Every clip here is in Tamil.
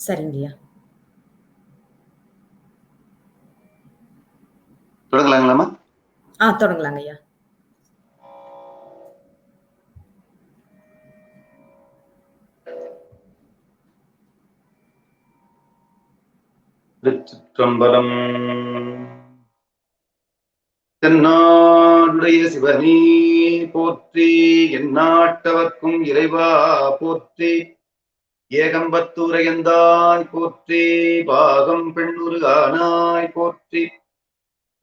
சரிங்கய்யா. தொடங்கலாங்களாமா? தொடங்கலாங்க ஐயா. திருச்சிற்றம்பலம். தென்னாடுடைய சிவனே போற்றி, எந்நாட்டவர்க்கும் இறைவா போற்றி, ஏகம்பத்தூரையந்தாய் போற்றி, பாகம் பெண்ணுரு ஆனாய் போற்றி,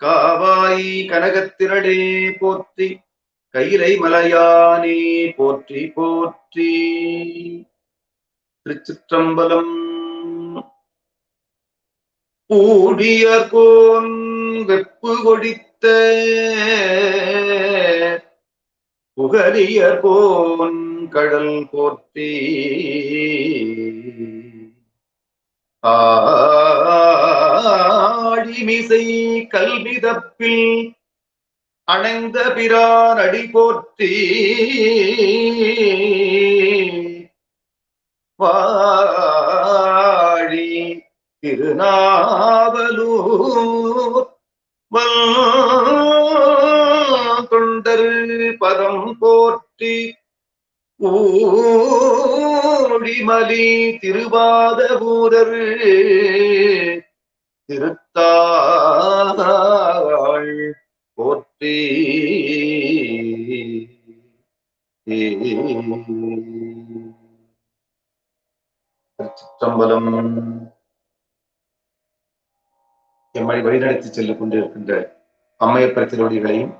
காவாய் கனகத்திரளே போற்றி, கையிலை மலையானே போற்றி போற்றி. திருச்சிற்றம்பலம். ஊழியர்கோன் வெப்பு கொடித்த புகழியர்கோன் கடல் போற்றி, ஆழிமிசை கல்விதப்பில் அணைந்த பிரான் அடி போற்றி, வாழி திருநாவலூர் தொண்டர் பதம் போற்றி, ஊழிமலி திருவாத ஊரர் திருத்தாள் போற்றி. திருச்சிற்றம்பலம். எம்மை வழிநடத்தி செல்லிக் கொண்டிருக்கின்ற அம்மையப்பர் திருவடிகளையும்,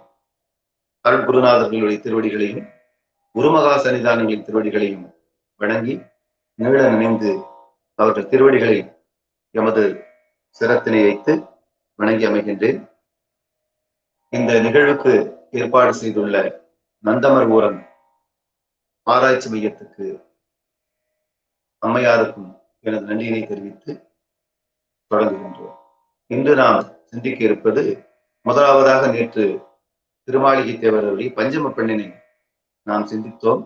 அருள் குருநாதர்களுடைய திருவடிகளையும், குருமகா சன்னிதானங்களின் திருவடிகளையும் வணங்கி நீள நினைந்து அவர்கள் திருவடிகளை எமது சிரத்தினை வைத்து வணங்கி அமைகின்றேன். இந்த நிகழ்வுக்கு ஏற்பாடு செய்துள்ள நந்தமர் ஊரன் ஆராய்ச்சி மையத்துக்கு, அம்மையாருக்கும் எனது நன்றியினை தெரிவித்து தொடங்குகின்றோம். இன்று நாம் சிந்திக்க இருப்பது, முதலாவதாக நேற்று திருமாளிகை தேவருடைய பஞ்சம பெண்ணினை நாம் சிந்தித்தோம்.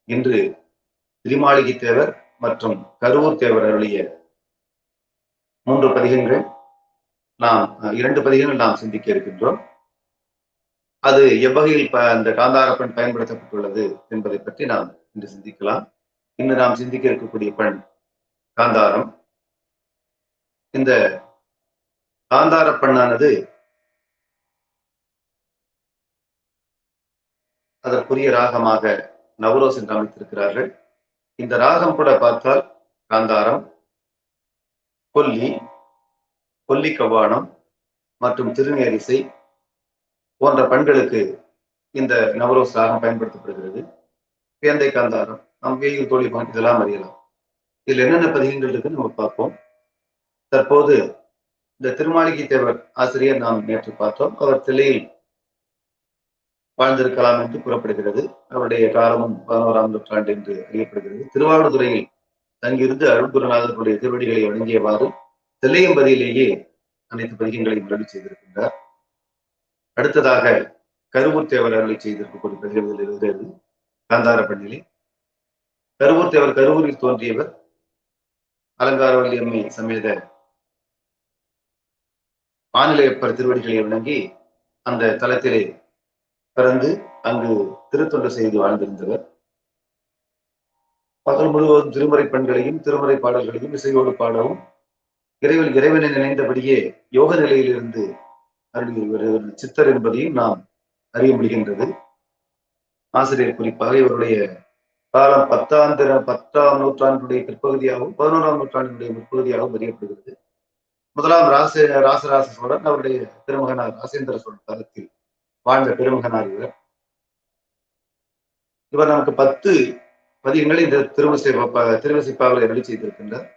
இன்று திருமாளிகை தேவர் மற்றும் கருவூர் தேவர் அருளிய 3 பதிகங்கள், நாம் 2 பதிகங்கள் நாம் சிந்திக்க இருக்கின்றோம். அது எவ்வகையில் அந்த காந்தார பெண் பயன்படுத்தப்பட்டுள்ளது என்பதை பற்றி நாம் இன்று சிந்திக்கலாம். இன்று நாம் சிந்திக்க இருக்கக்கூடிய பெண் காந்தாரம். இந்த காந்தார பெண்ணானது அதற்குரிய ராகமாக நவரோஸ் என்று அமைத்திருக்கிறார்கள். இந்த ராகம் கூட பார்த்தால் காந்தாரம், கொல்லி, கொல்லி கவ்வானம் மற்றும் திருநேரிசை போன்ற பெண்களுக்கு இந்த நவரோஸ் ராகம் பயன்படுத்தப்படுகிறது. பேந்தை காந்தாரம், நம் வேயில் தோழி இதெல்லாம் அறியலாம். இதில் என்னென்ன பதிகங்கள் இருக்குன்னு நம்ம பார்ப்போம். தற்போது இந்த திருமாளிகை தேவர் ஆசிரியர் நாம் நேற்று பார்த்தோம். அவர் தில்லையில் வாழ்ந்திருக்கலாம் என்று கூறப்படுகிறது. அவருடைய காலமும் 11ஆம் நூற்றாண்டு என்று அறியப்படுகிறது. திருவாவடுதுறையில் தங்கியிருந்து அருள் குருநாதர்களுடைய திருவடிகளை வழங்கியவாறு தில்லையம்பதியிலேயே அனைத்து பதிகங்களையும் அருளி செய்திருக்கின்றார். அடுத்ததாக கருவூர் தேவர் அருளி செய்திருக்கக்கூடிய பதிகங்கள் இருக்கிறது காந்தார பெண்ணிலே. கருவூர் தேவர் கருவூரில் தோன்றியவர். அலங்காரவல்லி அம்மை சமேத ஆநிலையப்பர் திருவடிகளை வணங்கி அந்த தலத்திலே பிறந்து அங்கு திருத்தொண்டு செய்து வாழ்ந்திருந்தவர். பகல் முழுவதும் திருமுறை பெண்களையும் திருமுறை பாடல்களையும் இசையோடு பாடவும், இறைவனை நினைந்தபடியே யோக நிலையிலிருந்து அருள் சித்தர் என்பதையும் நாம் அறிய முடிகின்றது. ஆசிரியர் குறிப்பாக இவருடைய காலம் 10ஆம் நூற்றாண்டுடைய பிற்பகுதியாகவும் 11ஆம் நூற்றாண்டினுடைய முற்பகுதியாகவும் அறியப்படுகிறது. முதலாம் ராசராச சோழன் அவருடைய திருமகனார் ராசேந்திர சோழன் காலத்தில் வாழ்ந்த பெருமகனார் இவர் நமக்கு 10 பதிகங்களை இந்த திருவிசைப்பாவில் அருளி செய்திருக்கின்றார்.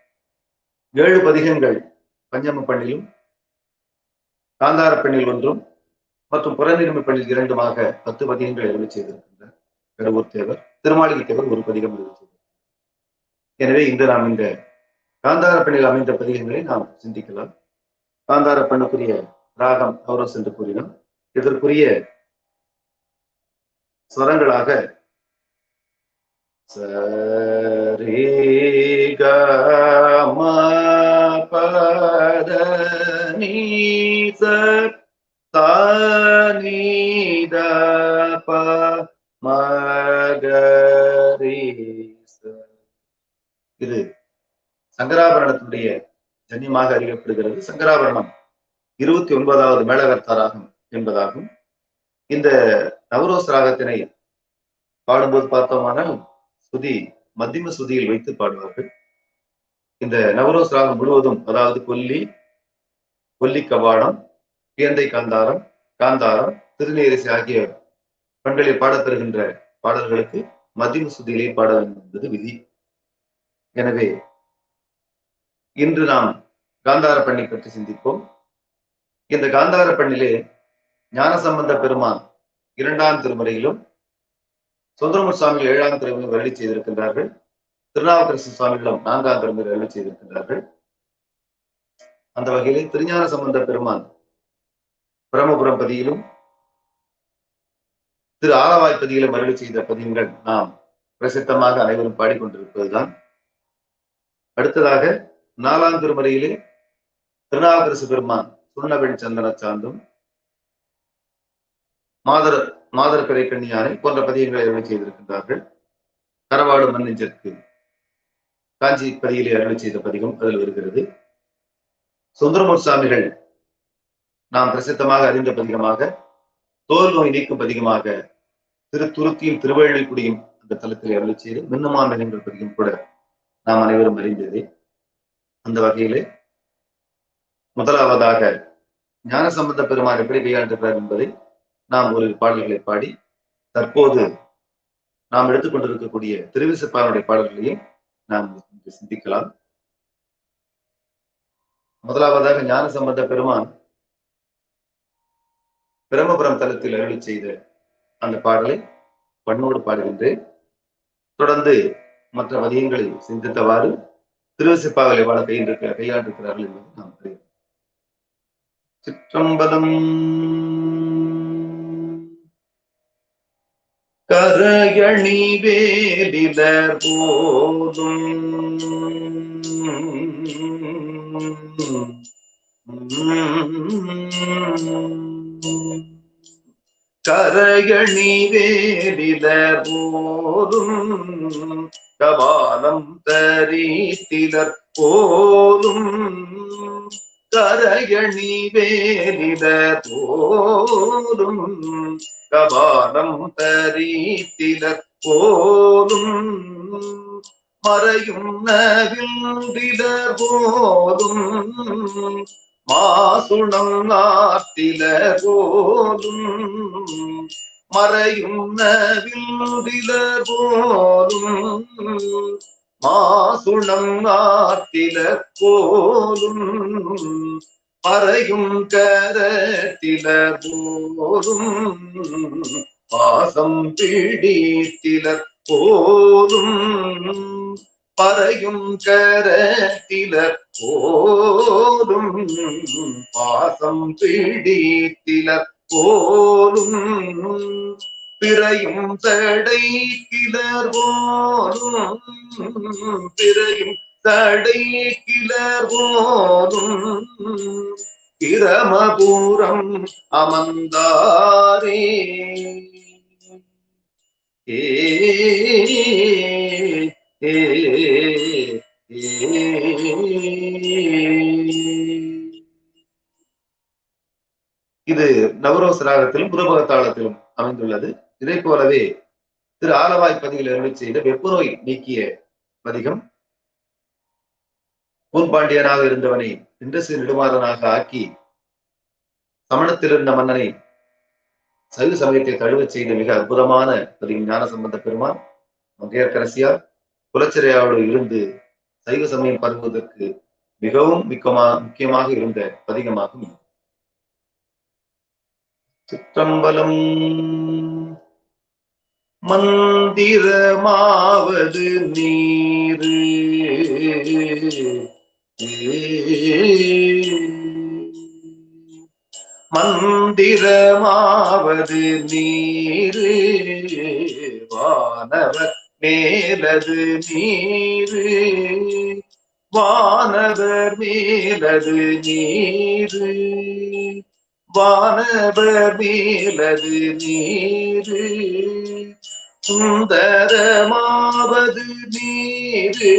7 பதிகங்கள் பஞ்சம பெண்ணிலும், காந்தார பெண்ணில் 1 மற்றும் புறநிலைமை பெண்ணில் 2மாக 10 பதிகங்கள் அருளி செய்திருக்கின்றார் கருவூர் தேவர். திருமாளிகை தேவர் 1 பதிகம் அருளி செய்திருக்கிறார். எனவே இன்று நாம் இந்த காந்தார பெண்ணில் அமைந்த பதிகங்களை நாம் சிந்திக்கலாம். காந்தார பெண்ணுக்குரிய ராகம் நவரோஸ் என்று கூறினோம். இதற்குரிய ஸ்வரங்களாக சரே க ம இது சங்கராபரணத்தினுடைய ஜன்யமாக அறியப்படுகிறது. சங்கராபரணம் 29வது மேளகர்த்தா ராகம் என்பதாகும். இந்த நவரோஸ் ராகத்தினை பாடும்போது பார்த்தோமானால் சுதி மத்தியம சுதியில் வைத்து பாடுவார்கள். இந்த நவரோஸ் ராகம் முழுவதும், அதாவது கொல்லி, கொல்லி கவாடம், பியந்தை காந்தாரம், காந்தாரம், திருநீரிசை ஆகிய பெண்களில் பாடப்பெறுகின்ற பாடல்களுக்கு மத்தியம சுதியிலே பாட வேண்டும் என்பது விதி. எனவே இன்று நாம் காந்தார பண்ணை பற்றி சிந்திப்போம். இந்த காந்தார பண்ணிலே ஞானசம்பந்த பெருமான் 2ஆம் திருமுறையிலும், சுந்தரமூர்த்தி சுவாமிகள் 7ஆம் திருமுறையிலும் அருளி செய்திருக்கின்றார்கள். திருநாவுக்கரசு சுவாமிகளும் 4ஆம் திருமுறையில் அருளி செய்திருக்கின்றார்கள். அந்த வகையிலே திருஞான சம்பந்த பெருமான் பிரம்மபுரம் பதியிலும், திரு ஆலவாய் பதியிலும் அருளி செய்த பதியங்கள் நாம் பிரசித்தமாக அனைவரும் பாடிக்கொண்டிருப்பதுதான். அடுத்ததாக 4ஆம் திருமுறையிலே திருநாவுக்கரசு பெருமான் சுண்ணவெண் சந்தன சாந்தும், மாதர் பிறை கண்ணியானை போன்ற பதியங்களை அருளி செய்திருக்கின்றார்கள். கரவாடு மண்ணிற்கு காஞ்சி பதியிலே அருளி செய்த பதிகம் அதில் வருகிறது. சுந்தரமூர்த்தி சுவாமிகள் நாம் பிரசித்தமாக அறிந்த பதிகமாக, தோல் நோய் நீக்கும் பதிகமாக திருத்துருத்தியும் திருவள்ளிக்குடியும் அந்த தலத்தில் அருளி செய்து மின்னுமான் என்ற பதிகம் கூட நாம் அனைவரும் அறிந்ததே. அந்த வகையிலே முதலாவதாக ஞானசம்பந்த பெருமான் எப்படி கையாண்டிருக்கிறார் என்பதை நாம் ஒரு பாடல்களை பாடி, தற்போது நாம் எடுத்துக்கொண்டிருக்கக்கூடிய திருவிசைப்பாவினுடைய பாடல்களையும் நாம் சிந்திக்கலாம். முதலாவதாக ஞானசம்பந்த பெருமான் பிரம்மபுரம் தலத்தில் அருளி செய்த அந்த பாடலை பண்ணோடு பாடுகின்றேன். தொடர்ந்து மற்ற பதியங்களை சிந்தித்தவாறு திருவிசைப்பாவை வாழ கையாண்டிருக்கிறார்கள் என்பது நாம் தெரியும். சிற்றம்பலம். கரையணி வேலிலர் போதும் கரையணி வேலிலர் போதும் கபாலம் தரித்திலர் போலும் கரையணி வேலிலர் போலும் கபாலம் தரித்திலர் போலும் மறையும் நவில்திலர் போலும் மாசுணம் ஆர்த்திலர் போலும் மறையும் நவில்திலர் போலும் மாசுணம் ஆர்த்திலர் போலும் பறையும் கரத்திலர் போலும் பாசம் பிடித்திலர் போலும் பறையும் கரத்திலர் போலும் பாசம் பிடித்திலர் போலும் பிறையும் தடை கிளர் போலும் பிறையும் தடை கிளர் போலும் பிரமபுரம் அமர்ந்தாரே. இது நவரோஸ் ராகத்திலும் புறபகத்தாளத்திலும் அமைந்துள்ளது. இதை போலவே திரு ஆலவாய் பதியில் அருளி செய்த வெப்பு நோய் நீக்கிய பதிகம், பூன்பாண்டியனாக இருந்தவனை இன்றசு நெடுமாறனாக ஆக்கி சமணத்தில் இருந்த மன்னனை சைவ சமயத்தை தழுவச் செய்த மிக அற்புதமான பதிகம் ஞானசம்பந்த பெருமான் மங்கையர்க்கரசியார் குலச்சிறையாவோடு இருந்து சைவ சமயம் பரவுவதற்கு மிகவும் முக்கியமாக இருந்த பதிகமாகும். சிற்றம்பலம். மந்திரமாவது நீரு மந்திரமாவது நீரு வானவர் மேலது நீரு வானவர் மேலது நீரு, வானவர் மேலது நீரு, சுந்தரமாவது நீரு,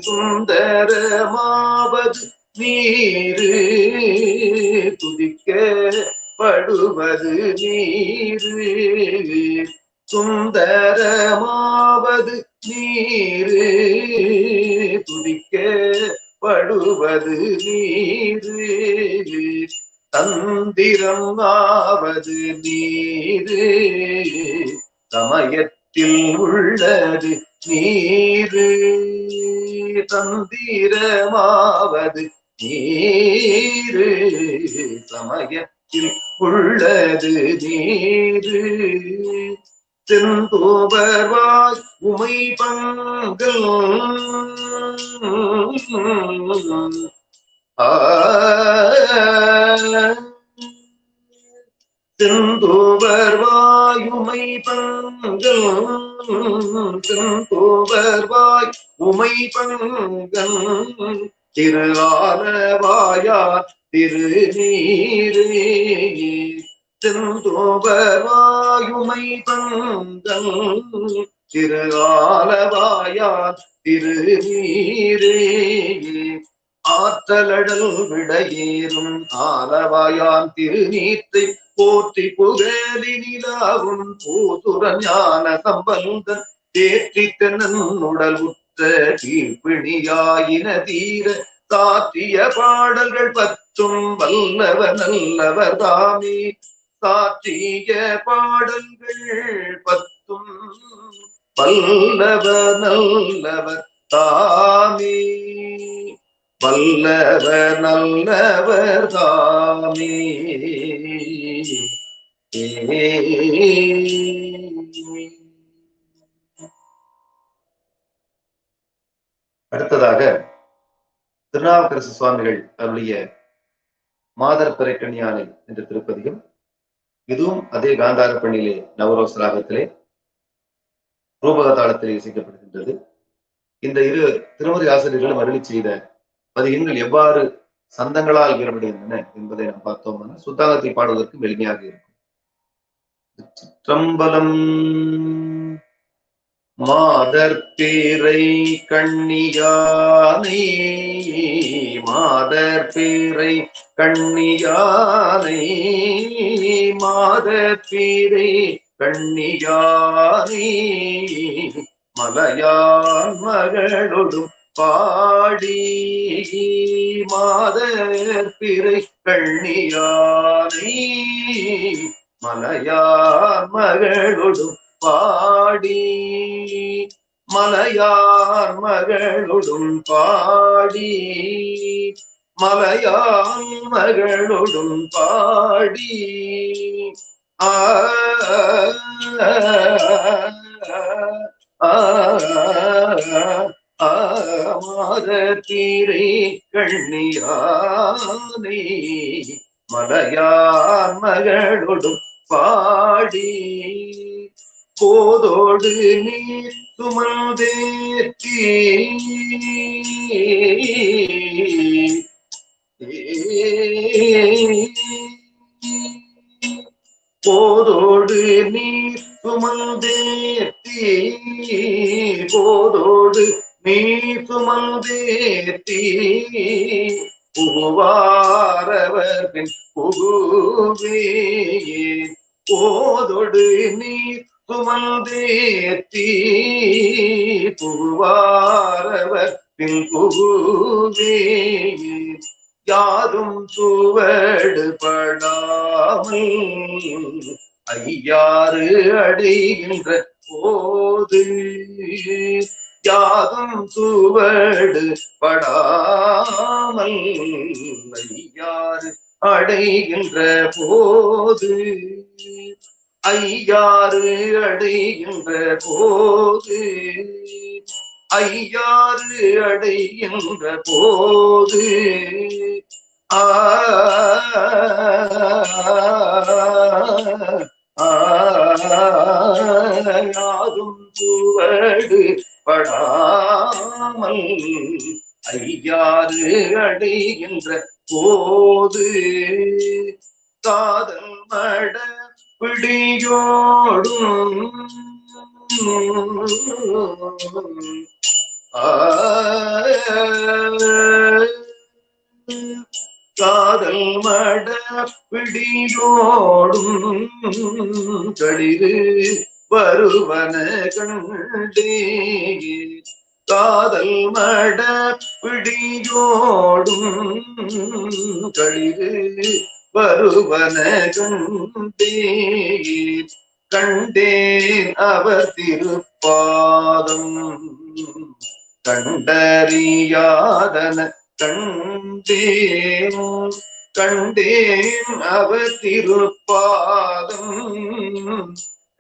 சுந்தரமாவது நீரு, துதிக்கப்படுவது நீரு, சுந்தரமாவது நீரு, துதிக்கப்படுவது நீரு, தந்திரம் ஆவது நீரு, சமயத்தில் உள்ளது நீரு, தந்திரமாவது நீரு, சமயத்தில் உள்ளது நீரு, செந்தோபர்வாய் உமை பங்கல் செந்தோபர்வாய் உமை பங்கல், செந்தோபர்வாய் உமை பங்கல், திரு ஆலவாயார் திருநீரே, செந்தோபர்வாய் உமை பங்கல், திரு ஆலவாயார் திருநீரே, ஆற்றலடல் விடையேறும் ஆலவாயான் திருநீற்றை போற்றி புகழினிலாவும் பூசுர ஞான சம்பந்தன் தேற்றி தென்னுடல் உற்ற கீழ்பிணியாயின தீர சாற்றிய பாடல்கள் பற்றும் வல்லவர் நல்லவர் தாமே, சாற்றிய பாடல்கள் பத்தும் வல்லவர் நல்லவர் தாமே, வல்லவர் நல்லவர் தாமே. அடுத்ததாக திருநாவுக்கரசு சுவாமிகள் அருளிய மாதர் பிறைக்கணியானை என்ற திருப்பதியும், இதுவும் அதே காந்தார பணியிலே நவரோஸ் ராகத்திலே ரூபக தாளத்திலே இசைக்கப்படுகின்றது. இந்த இரு திருமுறை ஆசிரியர்களும் அருளி செய்த பதிகங்கள் எவ்வாறு சந்தங்களால் இயல்படுகின்றன என்பதை நாம் பார்த்தோம்னா சுத்தாகத்தை பாடுவதற்கு எளிமையாக இருக்கும். சிற்றம்பலம். மாதர் பிறை கண்ணியானை, மாதர் பிறை கண்ணியானை, மாதர் பிறை கண்ணியானை, மலையான் மகளொடும் பாடி, மாதர் பிறை கண்ணியானை, மலையான் மகளொடும் பாடி, மலையார் மகளொடும் பாடி, மலையார் மகளொடும் பாடி, மாதர் பிறை கண்ணியானை, மலையார் மகளொடும் பாடி, போதோடு நீர் சுமந்தேற்றி, போதோடு நீர் சுமந்தேற்றி, போதோடு நீர் சுமந்தேற்றி, புகுவாரவர் பின் புகுவே, போதோடு நீர் சுமந்தேற்றி, புகுவாரவர் பின் புகுவே, யாதும் சுவடு படாமல் ஐயாறு அடைகின்ற போது, யாதும் சுவடு படாமல் ஐயாறு அடைகின்ற போது, ஐயாறு அடைகின்ற போது, ஐயாறு அடைகின்ற போது, யாரும் சுவடு படாமல் ஐயாறு அடைகின்ற போது காதல் மட பிடியோடும் காதல் மட பிடியோடும் களிறு வருவன கண்டே காதல் மட பிடியோடும் களிறு வருவன கண்டே கண்டேன் அவர் திருப்பாதம் கண்டறியாதன கண்டேன் கண்டேன் அவர் திருப்பாதம்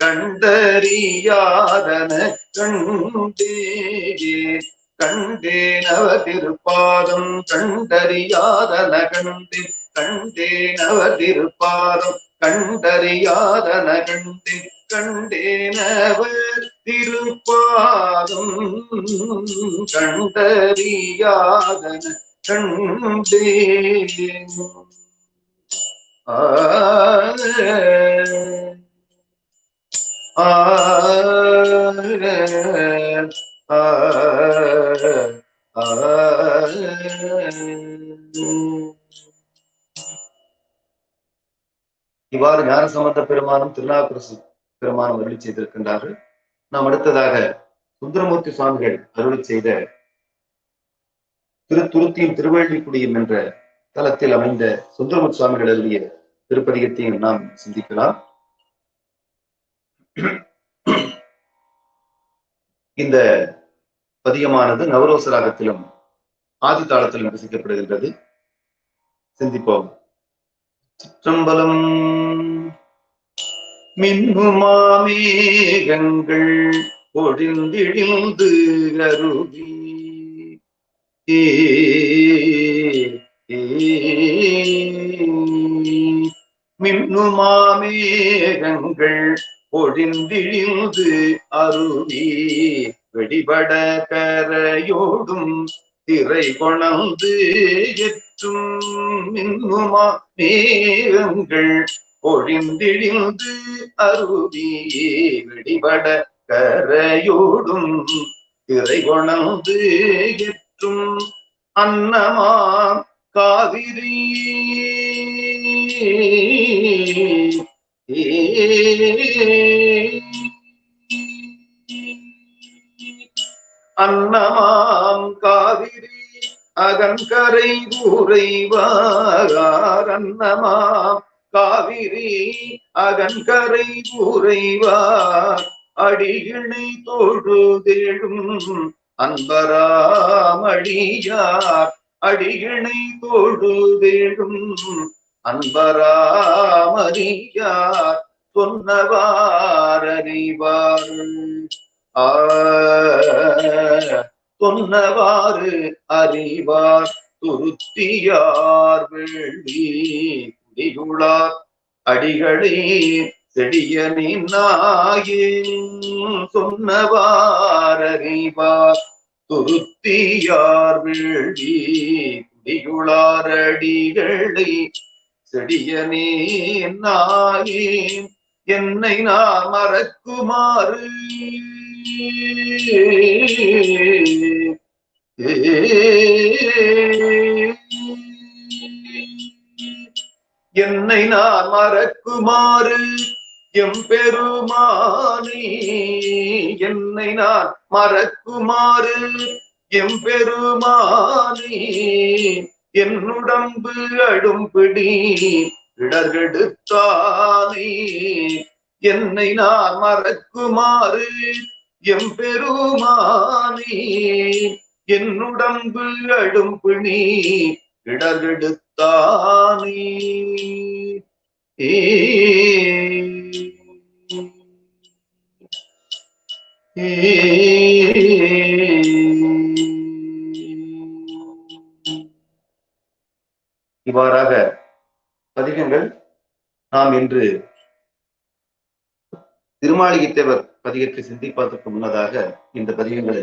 கண்டறியாதன கண்டேன் கண்டேன் அவர் திருப்பாதம் கண்டறியாதன கண்டேன் கண்டேன் அவர் திருப்பாதம் கண்டறியாதன கண்டேன் கண்டேன் அவர் திருப்பாதம் கண்டறியாதன கண்டேன் இவ்வாறு ஞானசம்பந்த பெருமானும் திருநாவுக்கரசு பெருமானும் அருளி செய்திருக்கின்றார்கள். நாம் அடுத்ததாக சுந்தரமூர்த்தி சுவாமிகள் அருளி செய்த திருத்துருத்தியும் திருவள்ளிக்குடியும் என்ற தலத்தில் அமைந்த சுந்தரமூர்த்தி சுவாமிகள் அருளிய திருப்பதிகத்தையும் நாம் சிந்திக்கலாம். இந்த பதிகமானது நவரோச ராகத்திலும் ஆதி தாளத்திலும் ரசிக்கப்படுகின்றது. சிந்திப்போம். சிற்றம்பலம். மின்னுமாமேகங்கள் பொழிந்திழிந்து அருவி மின்னுமாமேகங்கள் பொழிந்திழிந்து அருவி வெடிபட கரையோடும் திரை கொணந்து எற்றும் மின்னுமா மேகங்கள் பொழிந்திழிந்து அருவி வெடிபட கரையோடும் திரை கொணந்து எற்றும் அன்னமா காவிரி அன்னமாம் காவிரி அகங்கரை உறைவார் அன்னமாம் காவிரி அகங்கரை உறைவார் அடியினை தொழுதேழும் அன்பராமடியார் அடியினை தொழுதேழும் அன்பராமடியார் சொன்னவாரறிவார் சொன்னவாறு அறிவார் துருத்தியார் வெள்ளி குடிகுளார் அடிகளே செடியனின் நாயின் சொன்னவார் அறிவார் துருத்தியார் வெள்ளி குடிகுளார் அடிகளை செடியனே நாயின் என்னை நான் மறக்குமாறு என்னை நான் மறக்குமாறு எம்பெருமானே என்னை நான் மறக்குமாறு எம்பெருமானே என்னுடம்பு அடும்பிடி இடர்கெடுத்தானே என்னை நான் மறக்குமாறு எம்பெருமானே என்னுடம்பு அடும்பிணி இடர்கெடுத்தானே இவ்வாறாக பதிகங்கள் நாம் இன்று திருமாளிகைத்தேவர் பதிகத்தை சிந்திப்பதற்கு முன்னதாக இந்த பதிகங்களை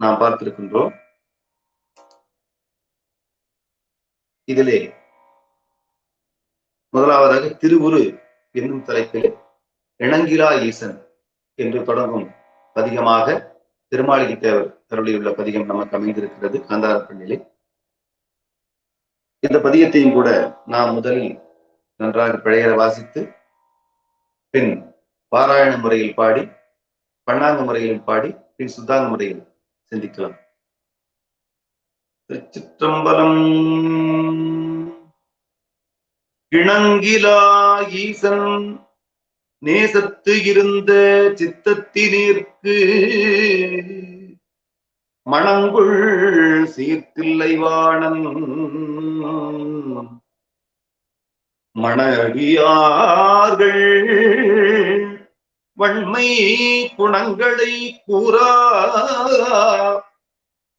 நாம் பார்த்திருக்கின்றோம். இதிலே முதலாவதாக திருவுரு என்னும் தலைப்பில் இணங்கிலா ஈசன் என்று தொடங்கும் பதிகமாக திருமாளிகைத்தேவர் அருளியுள்ள பதிகம் நமக்கு அமைந்திருக்கிறது காந்தாரப்பள்ளியிலே. இந்த பதிகத்தையும் கூட நாம் முதலில் நன்றாக பிழையற வாசித்து பின் பாராயண முறையில் பாடி, பண்ணாங்க முறையில் பாடி, பின் சுத்தாங்க முறையில் சிந்திக்கலாம். திருச்சிற்றம்பலம். இணங்கிலா ஈசன் நேசத்து இருந்த சித்தத்தினேற்கு மணங்குள் சீர்த்தில்லை வாணன் மணஅடியார்கள் வன்மை குணங்களை கூறா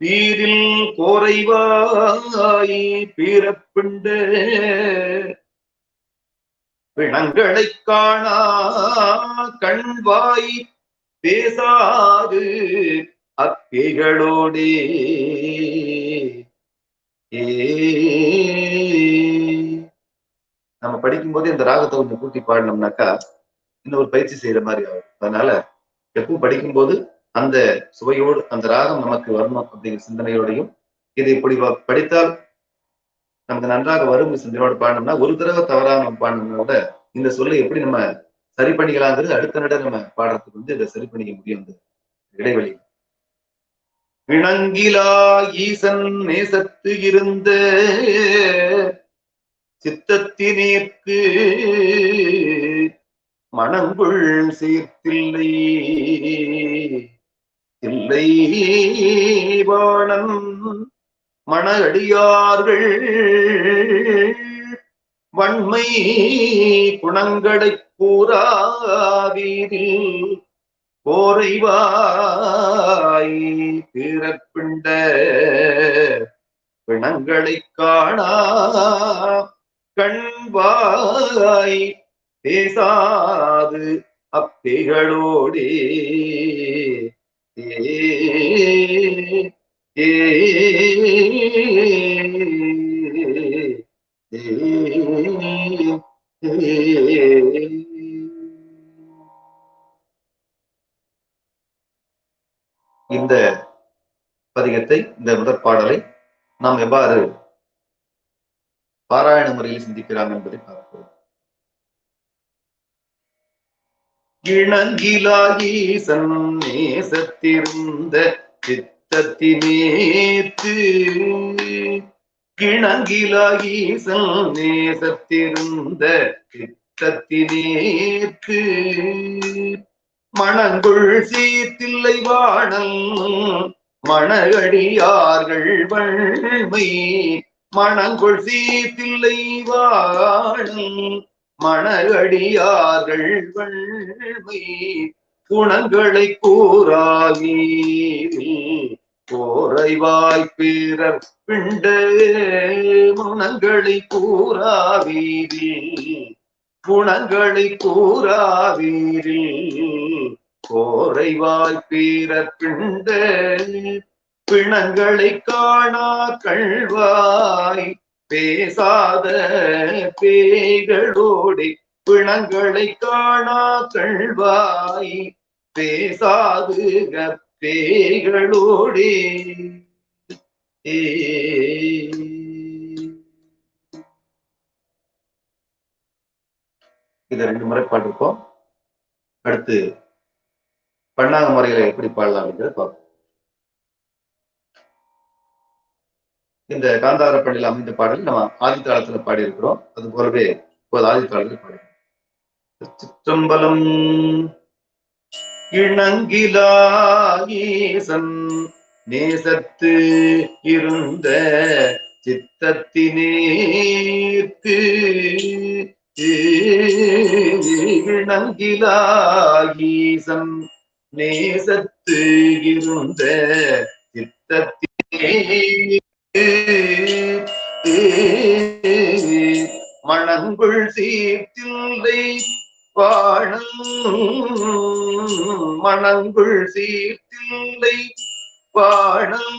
பீரில் கோரைவாய் பீரப்பிண்ட பிணங்களை காணா கண்வாய் பேசாது அப்பேகளோடே நம்ம படிக்கும் போது இந்த ராகத்தை கொஞ்சம் கூட்டி பாடினோம்னாக்கா இன்னொரு பயிற்சி செய்யற மாதிரி ஆகும். அதனால எப்பவும் படிக்கும் போது அந்த சுவையோடு அந்த ராகம் நமக்கு வரணும் அப்படிங்கிற சிந்தனையோடையும், இதை இப்படி படித்தால் நமக்கு நன்றாக வரும் சிந்தனையோடு பாடணும்னா ஒரு தடவை தவறாம பாடணும்னா கூட இந்த சொல்லை எப்படி நம்ம சரி பண்ணிக்கலாங்கிறது அடுத்த நட நம்ம பாடுறதுக்கு இதை சரி பண்ணிக்க முடியும். அந்த இடைவெளி. இணங்கிலா ஈசன் நேசத்து இருந்த சித்தத்தினேற்கு மணங்குள் சீர்த்தில்லை இல்லை வாணன் மணஅடியார்கள் வன்மை குணங்களை கூறாவீரில் கோரைவாய் பிறப்பிண்ட பிணங்களை காணா கண்வாய் பேசாது அப்பேகளோடே இந்த பதிகத்தை, இந்த முதற் பாடலை நாம் எவ்வாறு பாராயண முறையில் சிந்திக்கலாம் என்பதை பார்ப்போம். இணங்கிலா ஈசன் நேசத்திருந்த சித்தத்தினேற்கு இணங்கிலா ஈசன் நேசத்திருந்த சித்தத்தினேற்கு மணங்குள் சீர்த்தில்லை வாணல் மணஅடியார்கள் வன்மை மணங்குள் சீர்த்தில்லை வாணல் மணஅடியார்கள் வன்மை குணங்களை கூறாவீரில் கோரைவாய் பிறர் பிண்ட குணங்களை கூறாவீரில் குணங்களை கூறாவீரில் கோரைவாய் பிறர் பிண்ட பிணங்களை காணா கள்வாய் பேசாத பேய்களோடே பிணங்களை காணா கள்வாய் பேசாது பேய்களோடே இதை 2 முறை பாடிருக்கோம். அடுத்து பண்ணாங்க முறையில எப்படி பாடலாம் அப்படிங்கிறத பார்ப்போம். இந்த காந்தாரப்பள்ளியில் அமைந்த பாடல் நம்ம ஆதித்தாளத்துல பாடி இருக்கிறோம். அது போலவே இப்போது ஆதித்தாளத்தில் பாடி சிற்றம்பலம். இணங்கிலா ஈசன் நேசத்து இருந்த சித்தத்தினேற்கு இணங்கிலா ஈசன் நேசத்து இருந்த சித்தத்தினே மணங்குள் சீர்த்தில்லை வாணல் மணங்குள் சீர்த்தில்லை பாடல்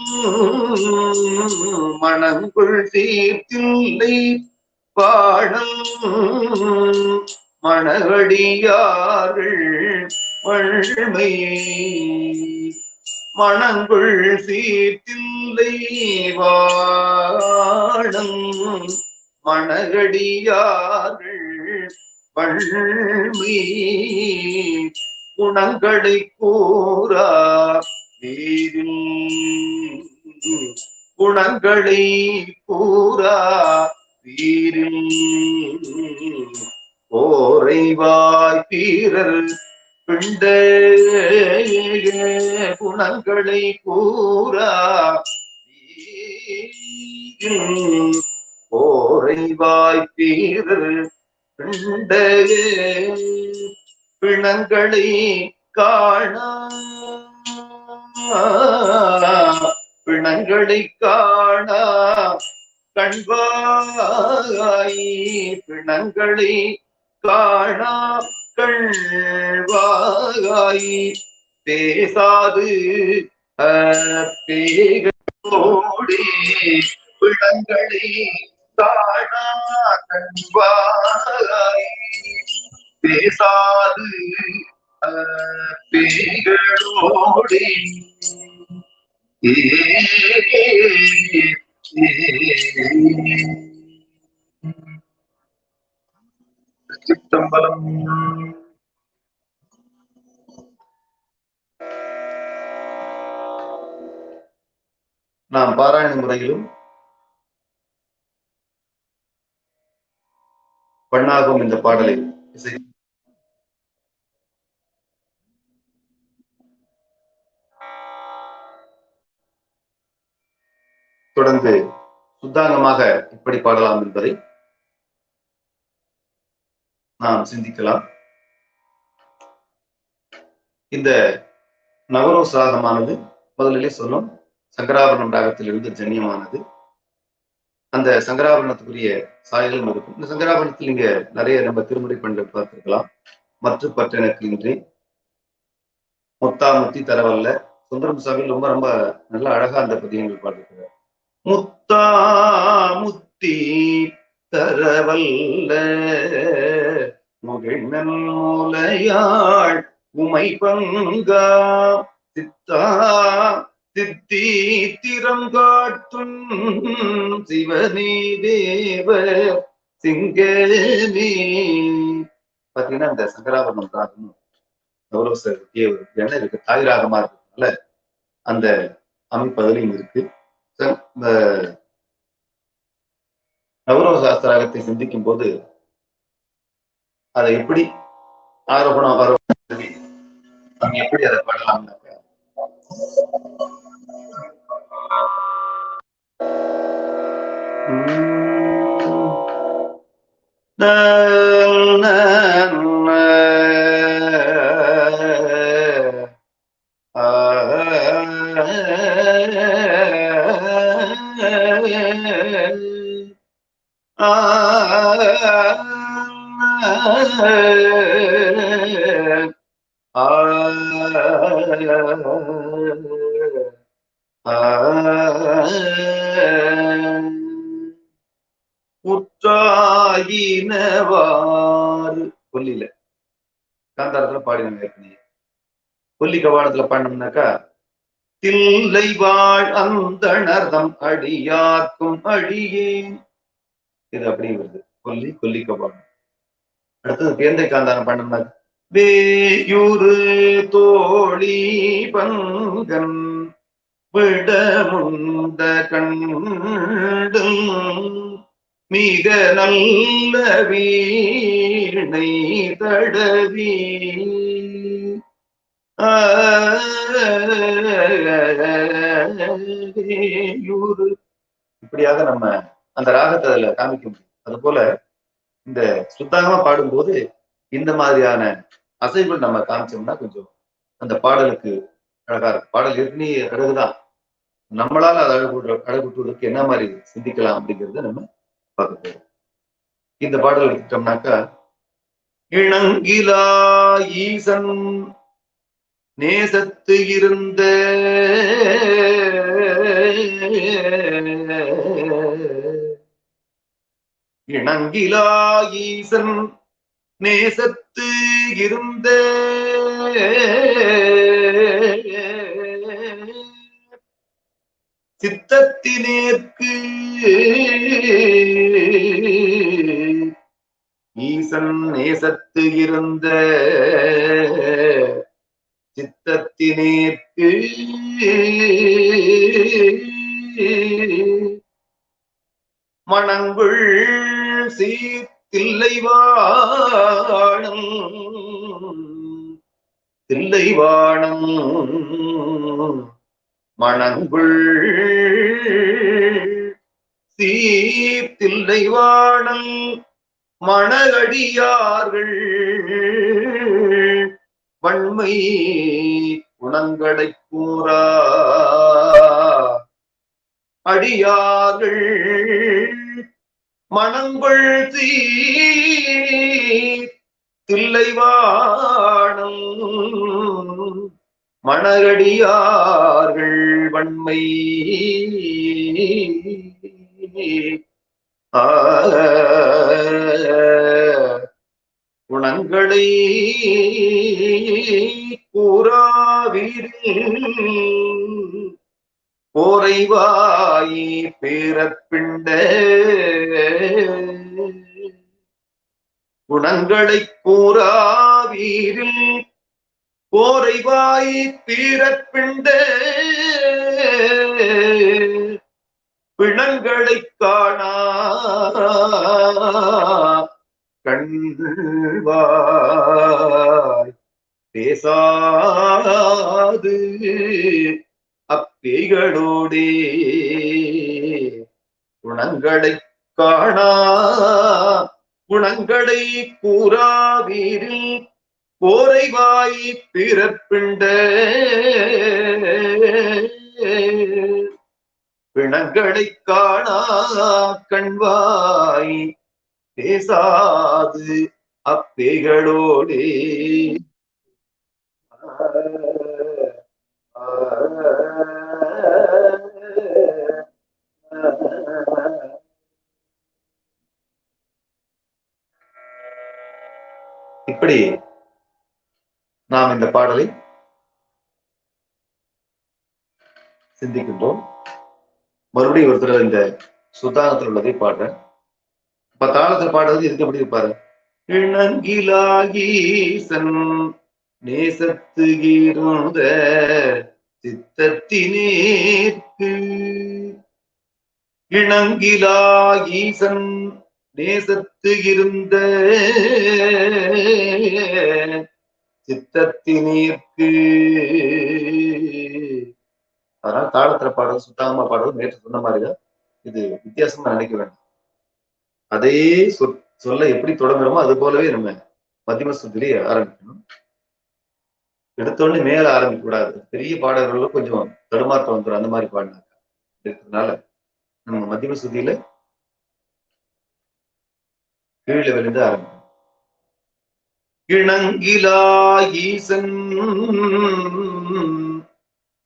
மணங்குள் சீர்த்தில்லை பாடல் மணவடியார்கள் வள்மை மணங்குள் சீர்த்தில்லை வாழம் மணகடியார்கள் வள்மை குணங்களை கூறா வீரில் குணங்களை கூறா வீரில் ஓரைவாய் பீரர் பிண்ட குணங்களை கூறா ஓரைவாய் பீரர் பிண்ட பிணங்களை காணா பிணங்களை காணா கண்வாய் பிணங்களை காணா கண்வாய் பேசாது பேகோடி பிணங்களை காணா கண்வாய் பேசாது பேகளோடி சித்தம்பலம். நாம் பாராயண முறையிலும் பண்ணாகும் இந்த பாடலை இசை தொடர்ந்து சுத்தாங்கமாக எப்படி பாடலாம் என்பதை நாம் சிந்திக்கலாம். இந்த நவரோஸ் ராகமானது முதலிலே சொல்லும் சங்கராபரணம் ராகத்திலிருந்து ஜன்யமானது. அந்த சங்கராபரணத்துக்குரிய சாயலும் இருக்கும். இந்த சங்கராபரணத்தில் இங்க நிறைய நம்ம திருமுறை பெண்கள் பார்த்திருக்கலாம். மற்ற பற்றெனக்கு இன்றி முத்தா முத்தி தரவல்ல சுந்தரம் சாமியில் ரொம்ப ரொம்ப நல்ல அழகா அந்த பதியங்கள் பாடிருக்கிறார். முத்தா முத்தி தரவல்ல முகிழ்நன் மூலையாள் உமை பங்கா சித்தா சித்தி திறம் காட்டும் சிவனே தேவ சிங்கமே. பாத்தீங்கன்னா இந்த சங்கராபரணம் ராகம் நவரோசத்திய ஒரு எண்ணம் இருக்கு, தாய் ராகமா இருக்கிறதுனால அந்த அமைப்பு அதுலையும் இருக்கு. இந்த நவரோச சாஸ்திராகத்தை சிந்திக்கும் போது அதை எப்படி ஆரோபணம் நம்ம எப்படி அதை பாடலாம்னாக்க உற்றாயினவாறு கொல்லில காந்தாரத்துல பாடினாங்க ஏற்கனவே. கொல்லி கவாடத்துல பாடினோம்னாக்கா தில்லை வாழ் அந்தணர்தம் அடியாக்கும் அடியேன், இது அப்படி வருது கொல்லி கொல்லி கவாடம். அடுத்தது பேந்தை காந்தாரம் பாடினோம்னா வேயுரு தோழி பங்கன் விடமுண்ட கண்டு மிக நல்ல வீணை தடவி இப்படியாக நம்ம அந்த ராகத்தை அதுல காமிக்க முடியும். அது போல இந்த சுத்தாகமா பாடும்போது இந்த மாதிரியான அசைவுகள் நம்ம காமிச்சோம்னா கொஞ்சம் அந்த பாடலுக்கு அழகா இருக்கும். பாடல் ஏற்கனவே அழகுதான், நம்மளால அதை அழகுட்டுவதற்கு என்ன மாதிரி சிந்திக்கலாம் அப்படிங்கிறத நம்ம பார்க்க போறோம். இந்த பாடல் எடுத்துட்டோம்னாக்கா இளங்கிலா ஈசன் நேசத்து இருந்த இணங்கிலா ஈசன் நேசத்து இருந்த சித்தத்தினேற்கு ஈசன் நேசத்து இருந்த சித்தத்தினேற்கு மணங்குள் தில்லைவாணம் தில்லைவாணம் மணங்குள் தில்லைவாணம் மணகடியார்கள் வன்மை குணங்களை கூறா அடியார்கள் மணங்கொள் தில்லைவாணம் மணகடியார்கள் வன்மை குணங்களை கூறாவீரில் கோரைவாயி பேரப்பிண்ட குணங்களை கூறாவீரில் கோரைவாயி பீரப்பிண்ட பிணங்களை காணா கண்வாய் பேசாது அப்பேய்களோடே குணங்களை காணா குணங்களை கூறாவீரில் கோரைவாய் பிறப்பிண்ட பிணங்களை காணா கண்வாய் பேசாது அப்பேய்களோடே இப்படி நாம் இந்த பாடலை சிந்திக்கின்றோம். மறுபடியும் ஒரு தடவை இந்த சுத்தானத்தில் உள்ளதை பாடுறேன். இப்ப தாளத்தில் பாடுறது இதுக்கு எப்படி இருப்பாரு? இணங்கிலாகீசன் நேசத்து இருந்த சித்தத்தினேற்கு இணங்கிலாகீசன் நேசத்து இருந்த சித்தத்தினேற்கு. அதனால தாளத்துல பாடுறது சுத்தாம பாடுறது நேற்று சொன்ன மாதிரிதான். இது வித்தியாசமா நினைக்க வேண்டாம். அதே சொல்ல எப்படி தொடங்குறோமோ அது போலவே நம்ம மத்தியம சுத்திலே ஆரம்பிக்கணும். எடுத்தோடனே மேல ஆரம்பிக்க கூடாது. பெரிய பாடல்களும் கொஞ்சம் தடுமாற்றம் வந்துடும். அந்த மாதிரி பாடினாங்க இருக்கிறதுனால நம்ம மத்தியம சுத்தியில கீழே விழுந்து ஆரம்பிக்கணும். இணங்கிலா ஈசன்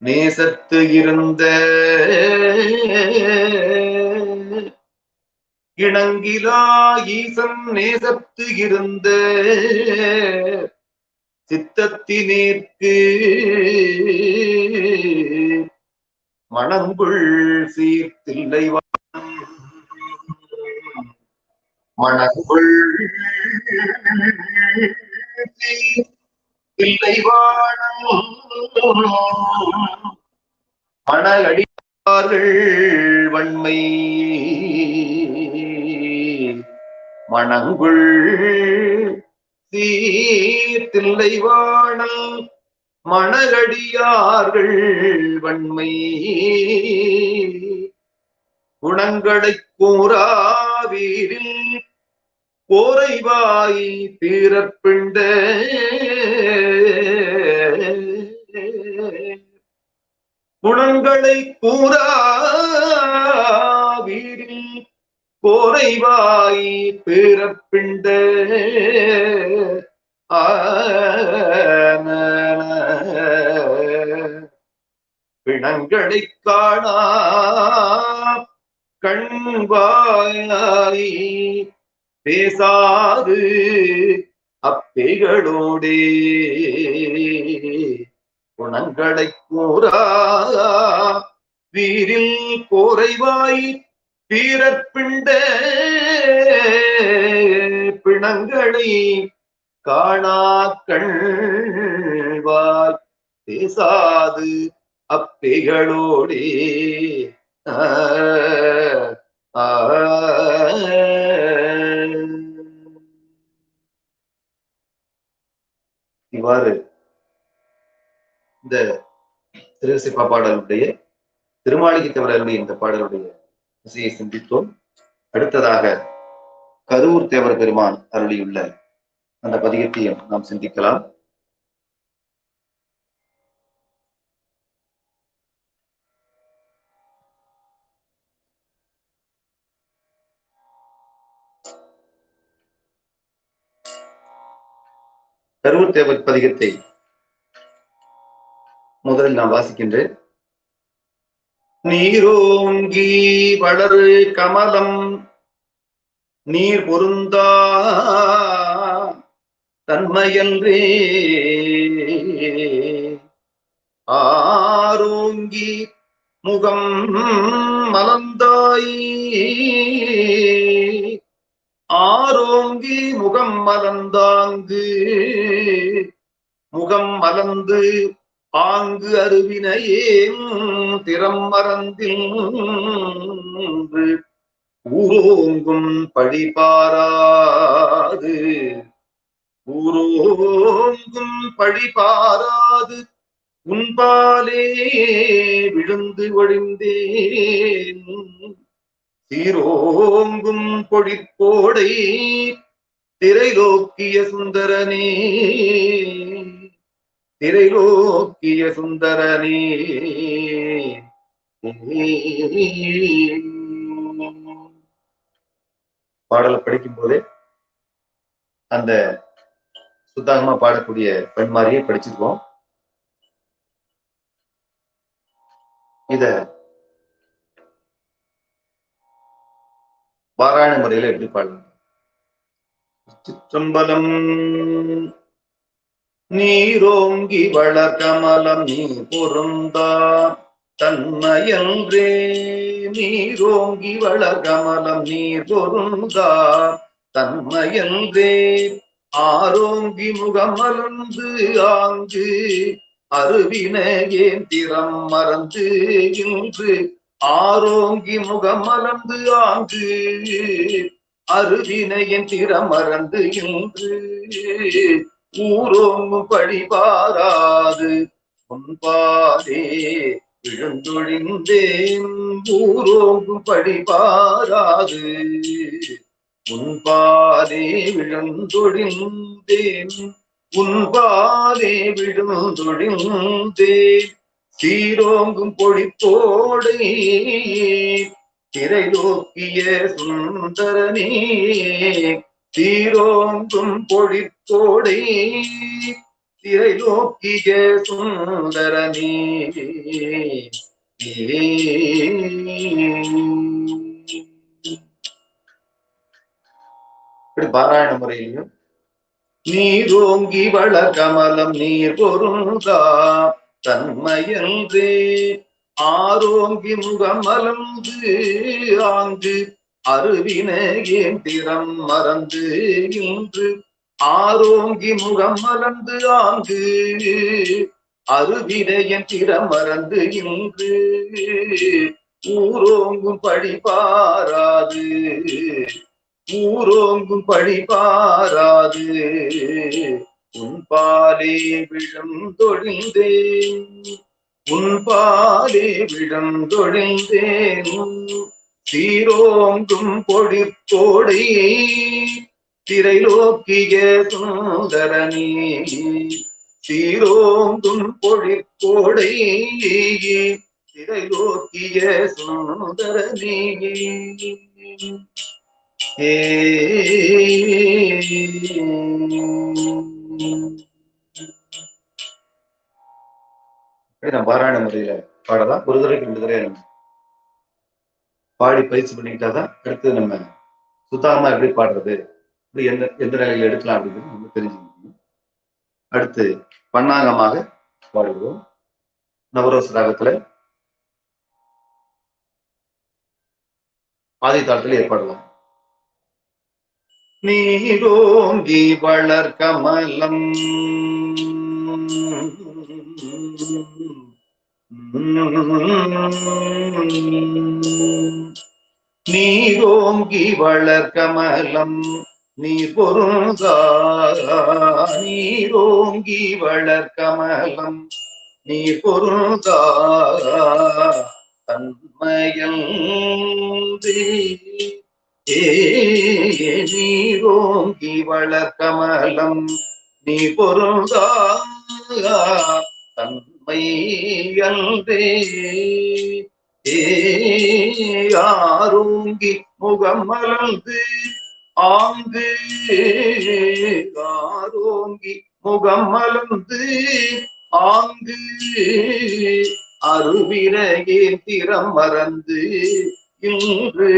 நேசத்து இருந்த இணங்கிலா ஈசன் நேசத்து இருந்த சித்தத்தினேற்கு மணங்குள் சீர்தில்லைவாணம் மணங்குள் தில்லைவாணம் மணகடியார்கள் வன்மை மணங்குள் தில்லைவாணம் மணகடியார்கள் வன்மை குணங்களை கூறாவீரில் கோரைவாய் பிறப்பிண்ட குணங்களை கூறாவீரில் கோரைவாய் பிறப்பிண்ட பிணங்களை காணா கண்வாய் பேசாது அப்பைகளோடே குணங்களை கூறா வீரில் கோரைவாய் வீரற்பிண்ட பிணங்களை காணா கண்வாய் பேசாது அப்பைகளோடே இவ்வாறு இந்த திருவிசைப்பா பாடலுடைய திருமாளிகை தேவருடைய இந்த பாடலுடைய இசையை சிந்தித்தோம். அடுத்ததாக கரூர் தேவர் பெருமான் அருளியுள்ள அந்த பதிகத்தையும் நாம் சிந்திக்கலாம். கரூர் தேவர் பதிகத்தை முதலில் நான் வாசிக்கின்றேன். நீரோங்கி வளரு கமலம் நீர் பொருந்தா தன்மையன்றே ஆரோங்கி முகம் மலர்ந்தாய் ஆரோங்கி முகம் மலர்ந்தாங்கு முகம் மலர்ந்து ஆங்கு அருவினையேன் திறம் மறந்தில் ஊரோங்கும் பழிபாராது ஊரோங்கும் பழிபாராது உன்பாலே விழுந்து ஒழிந்தேன் சீரோங்கும் பொழிப்போடை திரைலோக்கிய சுந்தரனே திரைலோக்கிய சுந்தரனே. பாடலை படிக்கும் போதே அந்த சுத்தகமா பாடக்கூடிய பெண் மாதிரியே படிச்சிருக்கோம். இத பாராயண முறையில எப்படி பாடலாம்? சிற்றம்பலம் நீரோங்கி வளர்கமலம் நீ பொருந்தா தன்மையன்றே நீரோங்கி வளர்கமலம் நீர் பொருந்தா தன்மையன்றே ஆரோங்கி முகம் மலர்ந்து ஆங்கு அருவினையேன் திறம் மறந்து இன்று ஆரோங்கி முகம் மலர்ந்து ஆங்கு அருவினையன் திறம் மறந்து இன்று ஊரோங்கும் பழிபாராது உன்பாலே விழுந்தொழிந்தேன் ஊரோங்கும் பழிபாராது உன்பாலே விழுந்தொழிந்தேன் உன்பாலே விழுந்தொழிந்தேன் சீரோங்கும் பொழிப்போடை திரைலோக்கிய சுந்தரனே சீரோங்கும் பொழிப்போடை திரைலோக்கிய சுந்தரனே. பாராயண முறையிலும் நீரோங்கி வளர்கமலம் நீர் பொருந்தா தன்மையன்றே ஆரோங்கி முகம் மலர்ந்து ஆங்கு அருவினையேன் திறம் மறந்து இன்று ஆரோங்கி முகம் மலர்ந்து ஆங்கு அருவினையன் திறம் மறந்து இன்று ஊரோங்கும் பழிபாராது ஊரோங்கும் பழிபாராது உன்பாலே விழுந்தொழிந்தேன் உன்பாலே விழுந்தொழிந்தேன் சீரோங்கும் பொழிப்போடை திரைலோக்கிய சுந்தரனே சீரோங்கும் பொழிப்போடை திரைலோக்கிய சுந்தரனே. நம்ம பாராயண முறையில பாடலாம். ஒரு தடவைக்கு 2 தடவை நம்ம பாடி பயிற்சி பண்ணிக்கிட்டாதான் அடுத்து நம்ம சுத்தாமா எப்படி பாடுறது, இப்படி எந்த எந்த நிலையில எடுக்கலாம் அப்படிங்கிறது நம்ம தெரிஞ்சுக்க முடியும். அடுத்து பன்னாங்கமாக பாடுவோம். நவரோஸ் ராகத்துல ஆதி தாளத்துல ஏற்பாடலாம். நீரோங்கி வளர் கமலம் நீரோங்கி வளர் கமலம் நீர் பொருந்தா நீரோங்கி வளர் கமலம் நீர் பொருந்தா தன்மயல் நீரோங்கி வளர் கமலம் நீ பொருந்தா தன்மை அன்றே ஆரோங்கி முகம் மலர்ந்து ஆங்கு ஆரோங்கி முகம் மலர்ந்து ஆங்கு அருவிரையே திறம் மறந்து இன்று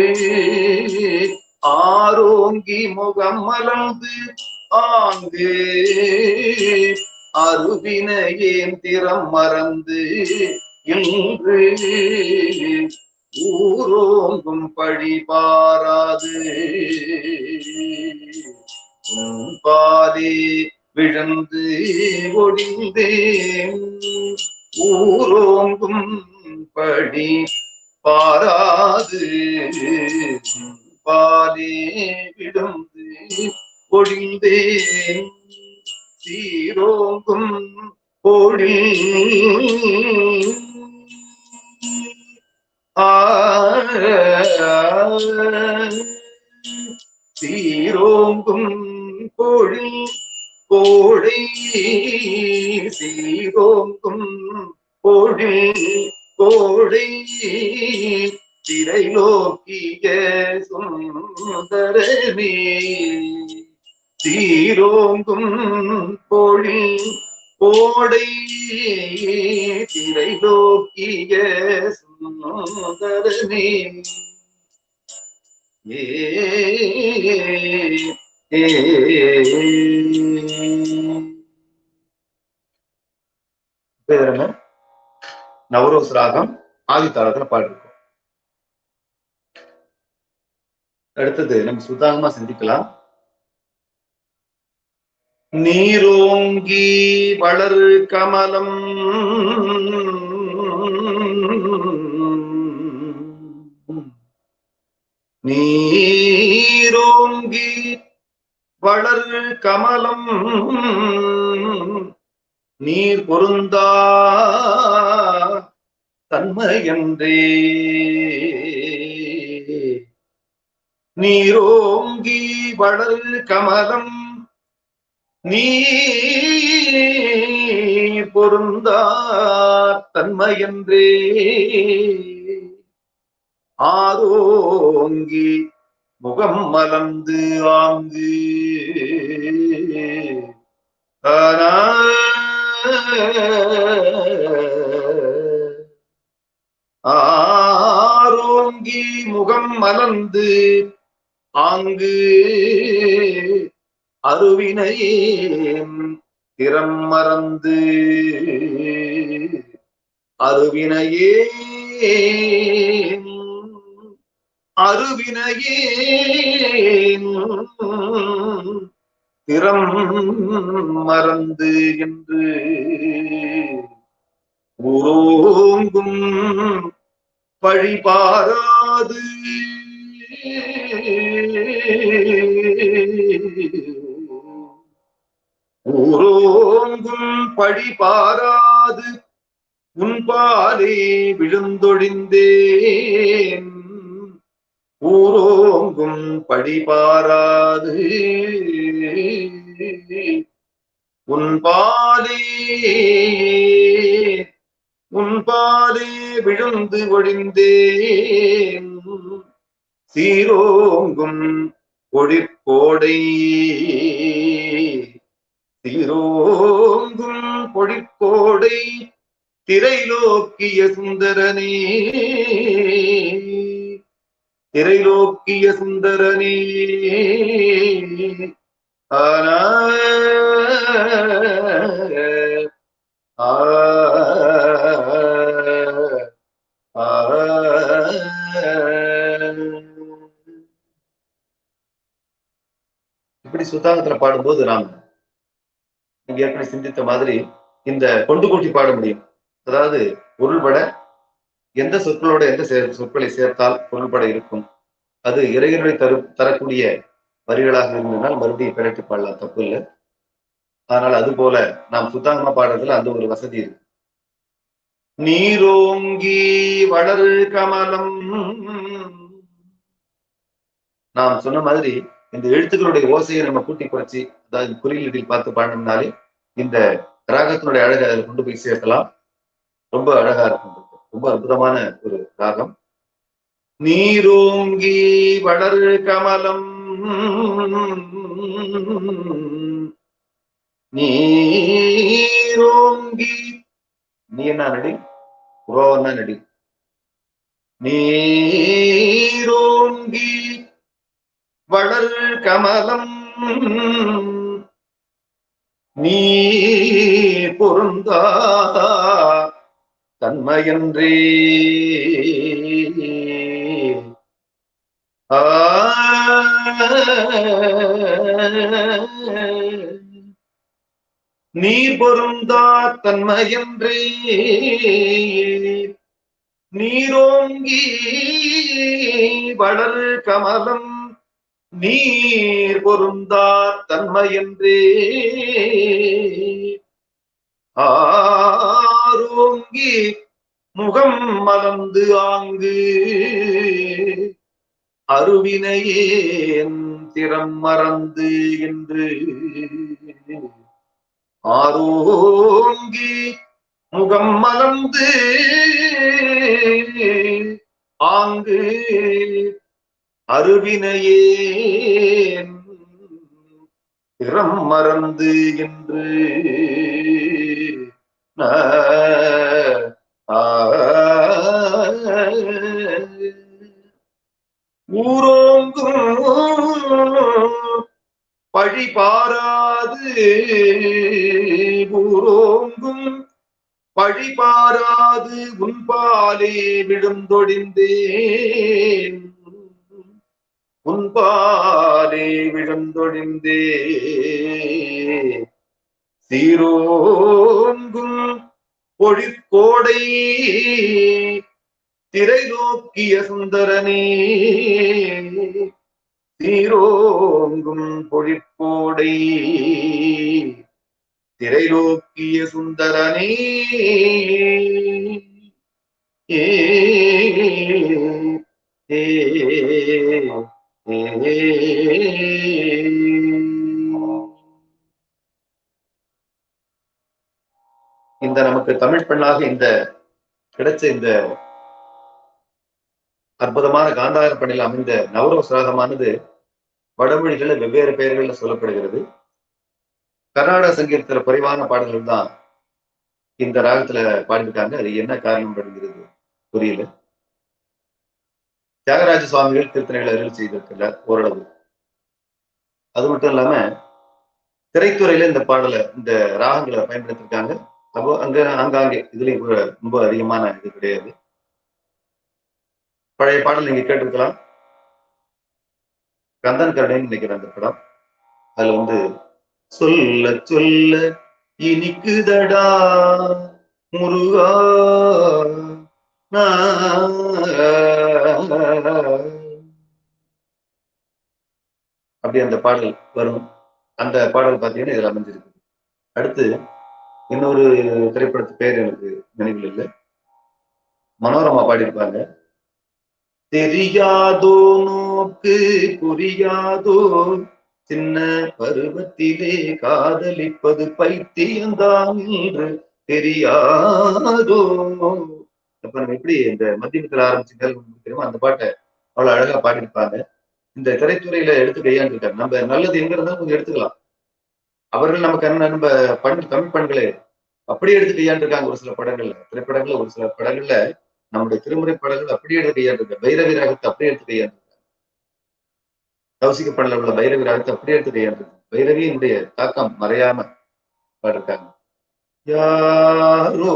ஆரோங்கி முகம் மலர்ந்து ஆங்கு அருவினையேன் திறம் மறந்து இன்று ஊரோங்கும் பழி பாராது பாதி விழுந்து ஒடிந்தேன் ஊரோங்கும் பழி பாராது பாலே விழுந்து ஒடிந்தேன் சீரோங்கும் பொழி சீரோங்கும் பொழி கோழை சீரோங்கும் பொழி கோழை திரைலோக்கிய சுந்தரமே சீரோங்கும் பொழி கோடை திரைலோக்கிய சுந்தரமே நவரோஸ் ராகம் ஆதி தாளத்துல பாடிருக்கோம். அடுத்தது நம்ம சுதாகமா சிந்திக்கலாம். நீரோங்கி வளர் கமலம் நீரோங்கி வளர் கமலம் நீர் பொருந்தா தன்மையன்றே நீரோங்கி வளர் கமலம் நீர் பொருந்தா தன்மையன்றே ஆரோங்கி முகம் மலர்ந்து ஆங்கு ஆரோங்கி முகம் மலர்ந்து ஆங்கு அருவினையேன் திறம் மறந்து அருவினையேன் அருவினையேன் திறம் மறந்து என்று ஊரோங்கும் பழிபாராது ஊரோங்கும் பழிபாராது உன்பாலே விழுந்தொழிந்தேன் ஊரோங்கும் பழிபாராது உன்பாலே விழுந்து ஒழிந்தேன் சீரோங்கும் ஒளிர்கோடை தீரோங்கும் பொழிற்கோடை திரைலோக்கிய சுந்தரனே திரைலோக்கிய சுந்தரனே ஆனா இப்படி சுத்தாங்கத்துல பாடும்போது நாம் நீங்க ஏற்கனவே சிந்தித்த மாதிரி இந்த கொண்டு கூட்டி பாட முடியும். அதாவது பொருள்பட எந்த சொற்களோட எந்த சொற்களை சேர்த்தால் பொருள்பட இருக்கும், அது இறைவனை தரக்கூடிய வரிகளாக இருந்ததுனால் மறுபடியும் பிறட்டி பாடலாம், தப்பு இல்லை. ஆனால் அது போல நாம் சுத்தாங்கமா பாடுறதுல அந்த ஒரு வசதி இருக்கு. நீரோங்கி வளரு கமலம், நாம் சொன்ன மாதிரி இந்த எழுத்துக்களுடைய ஓசையை நம்ம கூட்டி குறைச்சி, அதாவது குறியீட்டில் பார்த்து பாடினோம்னாலே இந்த ராகத்தினுடைய அழகை அதில் கொண்டு போய் சேர்க்கலாம். ரொம்ப அழகா இருக்கும், ரொம்ப அற்புதமான ஒரு ராகம். நீரோங்கி வளரு கமலம், நீரோங்கி, நீ என்ன நடி, புரோன்னா நடி. நீரோங்கி வளர் கமலம் நீ பொருந்தா தன்மையன்றே நீ பொருந்தா தன்மையன்றே நீரோங்கி வளர் கமலம் நீர் பொருந்தா தன்மையன்றே ஆரோங்கி முகம் மலர்ந்து ஆங்கு அருவினையேன் திறம் மறந்து என்று ஆரோங்கி முகம் மலர்ந்து ஆங்கு அருவினையேன் திறம் மறந்து என்று ஊரோங்கும் பழி பாராது ஊரோங்கும் பழி பாராது உன்பாலே விழுந்தொழிந்தேன் உன்பாலே விழுந்தொழிந்தே சீரோங்கும் பொழிற்கோடை திரைலோக்கிய சுந்தரனே சீரோங்கும் பொழிற்கோடை திரைலோக்கிய சுந்தரனே ஏ ஏ இந்த நமக்கு தமிழ் பெண்ணாக இந்த கிடைச்ச இந்த அற்புதமான காந்தார பண்ணில் அமைந்த நவரோஸ் ராகமானது வடமொழிகளில் வெவ்வேறு பெயர்களில் சொல்லப்படுகிறது. கர்நாடக சங்கீதத்துல குறைவான பாடல்கள் தான் இந்த ராகத்துல பாடியிருக்காங்க. அது என்ன காரணம் அப்படிங்கிறது புரியல. தியாகராஜ சுவாமிகள் கீர்த்தனைகளை அருள் செய்திருக்கிறார் ஓரளவு. அது மட்டும் இல்லாம திரைத்துறையில இந்த பாடலை இந்த ராகங்களை பயன்படுத்திருக்காங்க. அப்போ அங்காங்கே இதுலயும் கூட ரொம்ப அதிகமான இது கிடையாது. பழைய பாடல் நீங்க கேட்டிருக்கலாம். கந்தன் கருணைன்னு நினைக்கிறேன் அந்த படம். அதுல சொல்ல சொல்ல இனிக்குதடா முருகா அப்படி அந்த பாடல் வரும். அந்த பாடல் பார்த்தீங்கன்னா இதுல அமைஞ்சிருக்கு. அடுத்து இன்னொரு திரைப்படத்து பேர் எனக்கு நினைவில் இல்லை. மனோரமா பாடியிருப்பாங்க. தெரியாதோ நோக்கு புரியாதோ சின்ன பருவத்திலே காதலிப்பது பைத்தியம்தான் என்று தெரியாதோ. அப்ப நம்ம எப்படி இந்த மத்தியத்தில் ஆரம்பிச்சு அந்த பாட்டை அவ்வளவு அழகா பாடியிருப்பாங்க. இந்த திரைத்துறையில எடுத்து கையாண்டுருக்காங்க. நம்ம நல்லது எங்க இருந்தாலும் கொஞ்சம் எடுத்துக்கலாம். அவர்கள் நமக்கு என்ன நம்ம தமிழ் பண்களை அப்படியே எடுத்து கையாண்டிருக்காங்க. ஒரு சில படங்கள்ல, திரைப்படங்கள்ல, ஒரு சில படங்கள்ல நம்முடைய திருமுறை படங்கள் அப்படியே எடுத்து கையாண்டிருக்காங்க. பைரவி ராகத்தை அப்படியே எடுத்து கையாண்டிருக்காங்க. கௌசிக படல உள்ள பைரவி ராகத்தை அப்படியே எடுத்து கையாண்டிருக்காங்க. பைரவியினுடைய தாக்கம் மறையாம பாடிருக்காங்க. யாரோ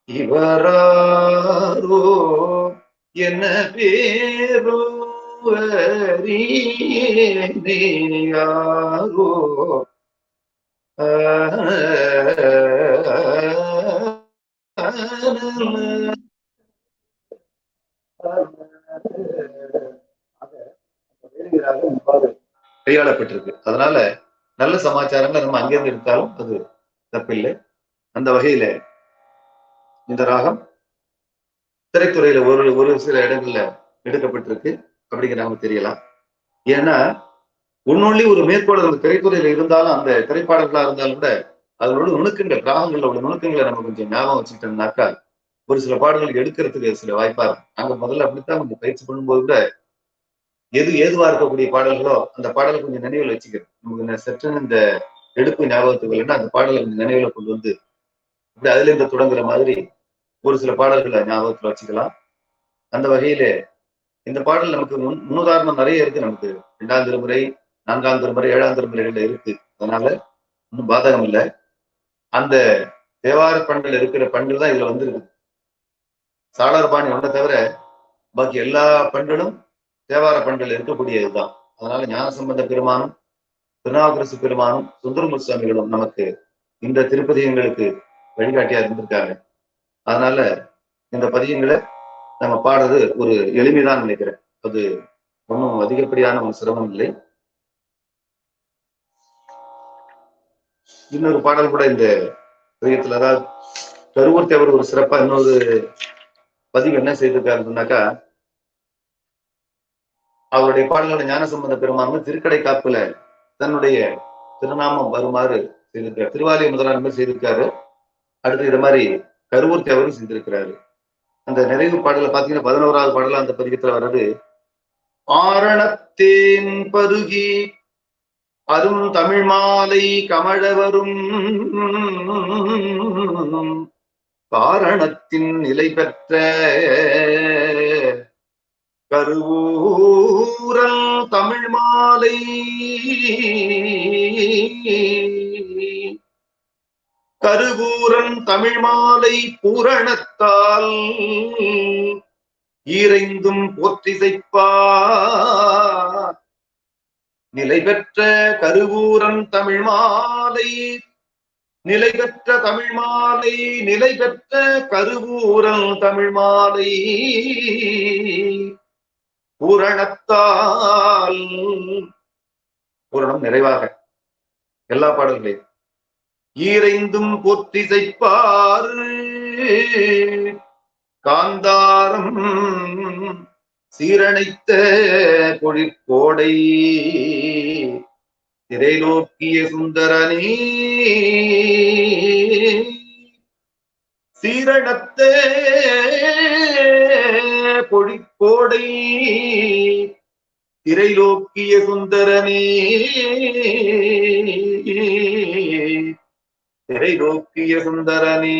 இவராரோ என்ன பேரோ அறியேனே யாரோ கையாளப்பட்டிருக்கு. அதனால நல்ல சமாச்சாரங்களை நம்ம அங்கிருந்து எடுத்தாலும் அது தப்பில்லை. அந்த வகையில இந்த ராகம் திரைத்துறையில ஒரு சில இடங்கள்ல எடுக்கப்பட்டிருக்கு அப்படிங்கிற நமக்கு தெரியலாம். ஏன்னா ஒன்னொள்ளி ஒரு மேற்கோள் அந்த திரைத்துறையில இருந்தாலும் அந்த திரைப்பாடல்களா இருந்தாலும் கூட அதோட நுணுக்கங்கள் ராகங்கள்ல உள்ள நுணுக்கங்களை நம்ம கொஞ்சம் ஞாபகம் வச்சுக்கிட்டோம்னாக்கா ஒரு சில பாடல்கள் எடுக்கிறதுக்கு சில வாய்ப்பா இருக்கும். நாங்க முதல்ல அப்படித்தான் கொஞ்சம் பயிற்சி பண்ணும்போது கூட எது ஏதுவா இருக்கக்கூடிய பாடல்களோ அந்த பாடலை கொஞ்சம் நினைவில் வச்சுக்கிறது. நமக்கு சற்று இந்த எடுப்பு ஞாபகத்துக்கு இல்லைன்னா அந்த பாடலை கொஞ்சம் நினைவுல கொண்டு வந்து இப்படி அதுல இருந்து தொடங்குற மாதிரி ஒரு சில பாடல்களை ஞாபகத்துல வச்சுக்கலாம். அந்த வகையிலே இந்த பாடல் நமக்கு முன்னுதாரணம் நிறைய இருக்கு. நமக்கு 2ஆம் திருமுறை, 4ஆம் திருமுறை, 7ஆம் திருமுறைகள்ல இருக்கு. அதனால ஒன்றும் பாதகம் இல்லை. அந்த தேவார பண்கள் இருக்கிற பண்கள் தான் இதுல வந்திருக்கு. சாளரபாணி ஒன்றை தவிர பாக்கி எல்லா பண்களும் தேவார பண்கள் இருக்கக்கூடியதுதான். அதனால ஞானசம்பந்த பெருமானும் திருநாவுக்கரசு பெருமானும் சுந்தரமூர்த்தி சுவாமிகளும் நமக்கு இந்த திருப்பதிகங்களுக்கு வழிகாட்டியா இருந்திருக்காங்க. அதனால இந்த பதியங்களை நம்ம பாடுறது ஒரு எளிமைதான் நினைக்கிறேன். அது ஒன்றும் அதிகப்படியான ஒரு சிரமம் இல்லை. இன்னொரு பாடல் கூட இந்த பதியத்துல, அதாவது கருவூர்த்தி அவர் ஒரு சிறப்பா இன்னொரு பதிவு என்ன செய்திருக்காருன்னாக்கா, அவருடைய பாடலோட ஞானசம்பந்த பெருமான் திருக்கடை காப்புல தன்னுடைய திருநாமம் வருமாறு செய்திருக்காரு. திருவாலய முதலாண்மை செய்திருக்காரு. அடுத்து இது மாதிரி கருவூர்த்தி அவரும் செய்திருக்கிறாரு. அந்த நிறைவு பாடல பாத்தீங்கன்னா 11வது பாடல அந்த பதிகத்துல வர்றது, ஆரணத்தேன் பருகி அரும் தமிழ் மாலை கமழவரும் காரணத்தின் நிலை பெற்ற கருவூரல் தமிழ் மாலை கருவூரன் தமிழ் மாலை பூரணத்தால் ஈரைந்தும் போற்றிசைப்பா நிலை பெற்ற கருவூரன் தமிழ் மாலை நிலை பெற்ற தமிழ் மாலை நிலை பெற்ற கருவூரன் தமிழ் மாலை பூரணத்தால் பூரணம் நிறைவாக எல்லா பாடல்களையும் ஈரைந்தும் போற்றிசைப்பார் காந்தாரம் சீரணைத்த பொழிற்கோடை திரைநோக்கிய சுந்தரனே சீரணத்த பொழிற்கோடை திரைநோக்கிய சுந்தரனே திரைநோக்கிய சுந்தரனே.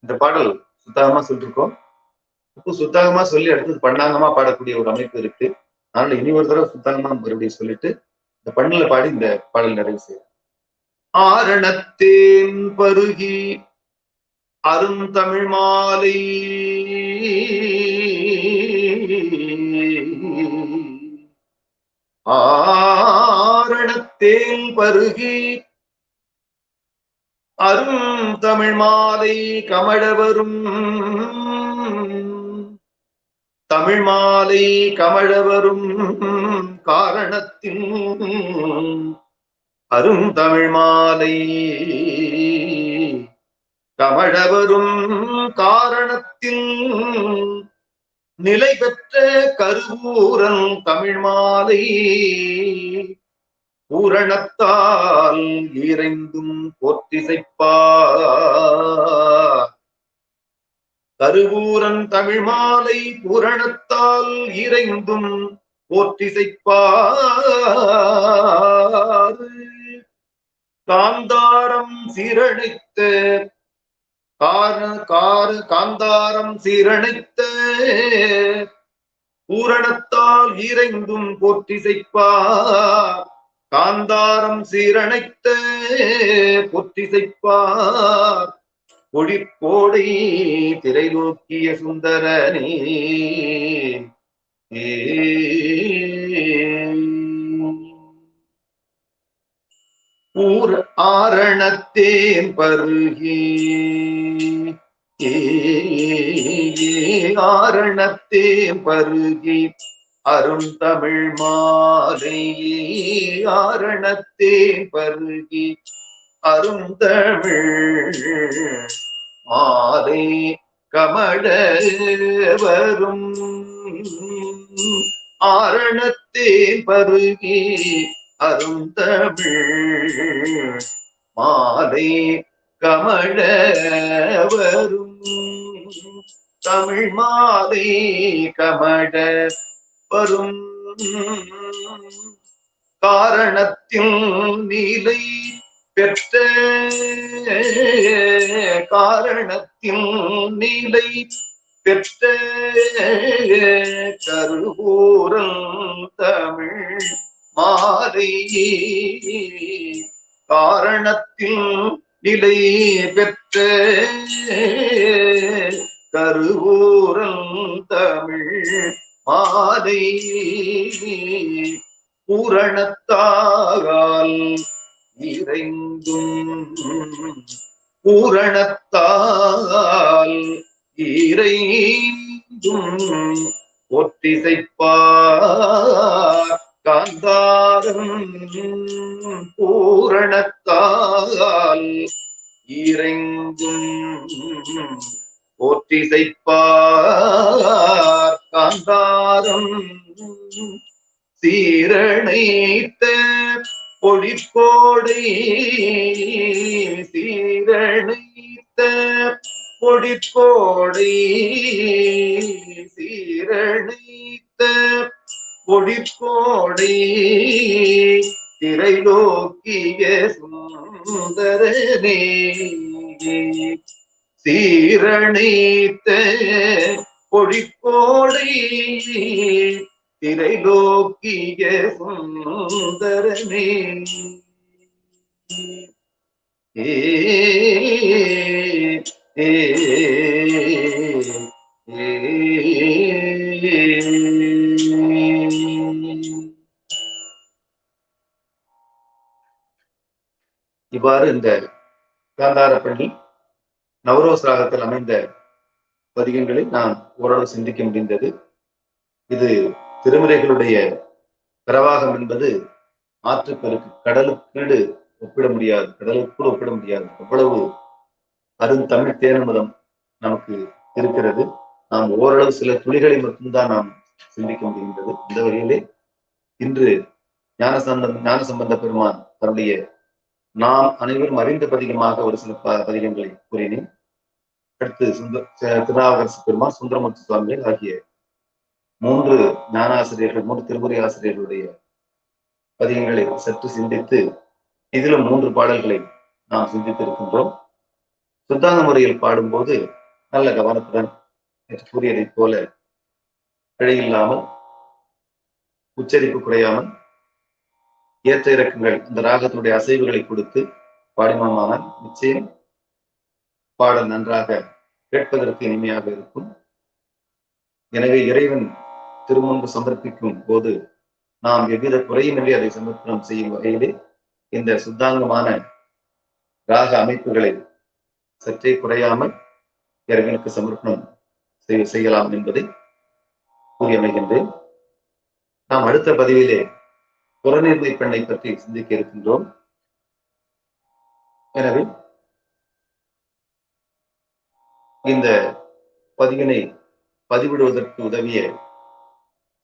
இந்த பாடல் சுத்தகமா சொல்லிருக்கோம். இப்போ சுத்தகமா சொல்லி அடுத்தது பண்ணாங்கமா பாடக்கூடிய ஒரு அமைப்பு இருக்கு. அதனால இனி ஒரு தடவை சுத்தகமா மறுபடியும் சொல்லிட்டு இந்த பண்ணுல பாடி இந்த பாடல் நிறைவு செய்யும். ஆரணத்தேன் பருகி அருந்தமிழ் மாலை ஆரணத்தேன் பருகி அரும் தமிழ் மாலை கமழவரும் தமிழ் மாலை கமழவரும் காரணத்தின் அரும் தமிழ் மாலை கமழவரும் காரணத்தில் நிலை பெற்ற கருவூரன் தமிழ் மாலை பூரணத்தால் இறைந்தும் போற்றிசைப்பா கருவூரன் தமிழ் மாலை பூரணத்தால் இறைந்தும் போற்றிசைப்பார் காந்தாரம் சீரணைத்த காந்தாரம் சீரணைத்த பூரணத்தால் இறைந்தும் போற்றிசைப்பார் காந்தாரம் சீரணைத்த போற்றிசைப்பார் பொழிற்கோடை திரை நோக்கிய சுந்தரனே ஊர் ஆரணத்தேன் பருகி ஆரணத்தேன் பருகி அருந்தமிழ் மாலை ஆரணத்தேன் பருகி அருந்தமிழ் மாலை கமழ வரும் ஆரணத்தேன் பருகி அருந்தமிழ் மாலை கமழ வரும் தமிழ் மாலை கமழ வரும் காரணத்தில் நீலை பெற்ற காரணத்தில் நீலை பெற்ற கருவூரல் தமிழ் மாலை காரணத்தில் நிலை பெற்ற கருவூரல் தமிழ் மாலை பூரணத்தால் இறைந்தும் பூரணத்தால் இறைந்தும் ஒத்திசைப்பார் காந்தாரம் பூரணத்தால் இறைந்தும் ஒத்திசைப்பார் காந்தாரம் சீரணைத்த பொழிற்கோடை சீரணைத்த பொழிற்கோடை சீரணைத்த பொழிற்கோடை திரை நோக்கிய சுந்தரனே சீரணைத்த பொழிற்கோடை திரை நோக்கிய சுந்தரனே இவ்வாறு இந்த காந்தாரப்பள்ளி நவரோஸ் ராகத்தில் அமைந்த பதிகங்களை நான் ஓரளவு சிந்திக்க முடிந்தது. இது திருமுறைகளுடைய பிரவாகம் என்பது ஆற்றுப்பெருக்கு, கடலுக்கீடு ஒப்பிட முடியாது, கடலுக்குள் ஒப்பிட முடியாது. அவ்வளவு அருந்தமிழ் தேனமுதம் நமக்கு இருக்கிறது. நாம் ஓரளவு சில துளிகளை மட்டும்தான் நாம் சிந்திக்க முடிகின்றது. இந்த வகையிலே இன்று ஞானசம்பந்த பெருமான் தன்னுடைய நாம் அனைவரும் அறிந்த பதிகமாக ஒரு சில பதிகங்களை கூறினேன். அடுத்து திருநாவுக்கரசு பெருமான், சுந்தரமூர்த்தி சுவாமிகள் ஆகிய மூன்று ஞானாசிரியர்கள், மூன்று திருமுறை ஆசிரியர்களுடைய பதிகங்களை சற்று சிந்தித்து இதிலும் 3 பாடல்களை நாம் சிந்தித்திருக்கின்றோம். சுத்தாந்த முறையில் பாடும்போது நல்ல கவனத்துடன் கூறியதைப் போல பிழையில்லாமல், உச்சரிப்பு குறையாமல், ஏற்ற இறக்கங்கள் இந்த ராகத்தினுடைய அசைவுகளை கொடுத்து பாடினோமானால் நிச்சயம் பாடல் நன்றாக கேட்பதற்கு இனிமையாக இருக்கும். எனவே இறைவன் திருமுன்பு சமர்ப்பிக்கும் போது நாம் எவ்வித குறையுமின்றி அதை சமர்ப்பணம் செய்யும் வகையிலே இந்த சுத்தாங்கமான ராக அமைப்புகளை சற்றே குறையாமல் இறைவனுக்கு சமர்ப்பணம் செய்யலாம் என்பதை கூறி அமைகின்றேன். நாம் அடுத்த பதிவிலே புறநீர்மை பெண்ணை பற்றி சிந்திக்க இருக்கின்றோம். எனவே இந்த பதிவினை பதிவிடுவதற்கு உதவிய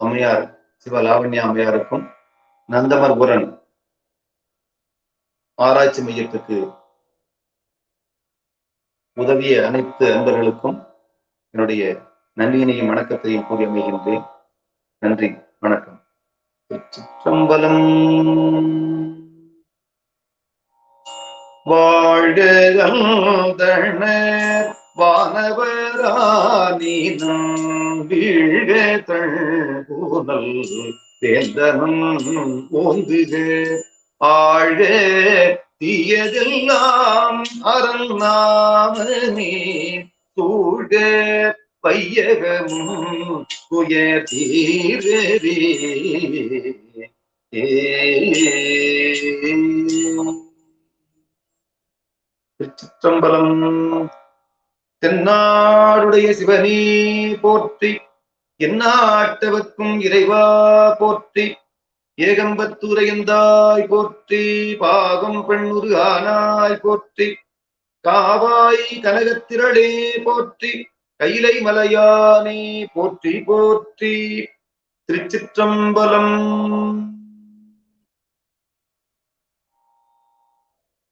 அம்மையார் சிவலாவண்யா அம்மையாருக்கும், நந்தமர்புரன் ஆராய்ச்சி மையத்துக்கு உதவிய அனைத்து அன்பர்களுக்கும் என்னுடைய நன்றியினையும் வணக்கத்தையும் கூறி அமைகின்றேன். நன்றி, வணக்கம். திருச்சிற்றம்பலம். வாழ்க அந்தணர் வானவரானீனம் வீழ்க தழ்புனல் வேந்தனும் ஓங்குக ஆழ்க தீயதெல்லாம் அரண் நாமனே சூழ்க பையகமும் துயர் தீரே. திருச்சிற்றம்பலம். தென்னாடுடைய சிவனே போற்றி, எந்நாட்டவர்க்கும் இறைவா போற்றி, ஏகம்பத்துரையந்தாய் போற்றி, பாகம் பெண்ணுரு ஆனாய் போற்றி, காவாய் கனகத்திரளே போற்றி, கைலை மலையானே போற்றி போற்றி. திருச்சிற்றம்பலம்.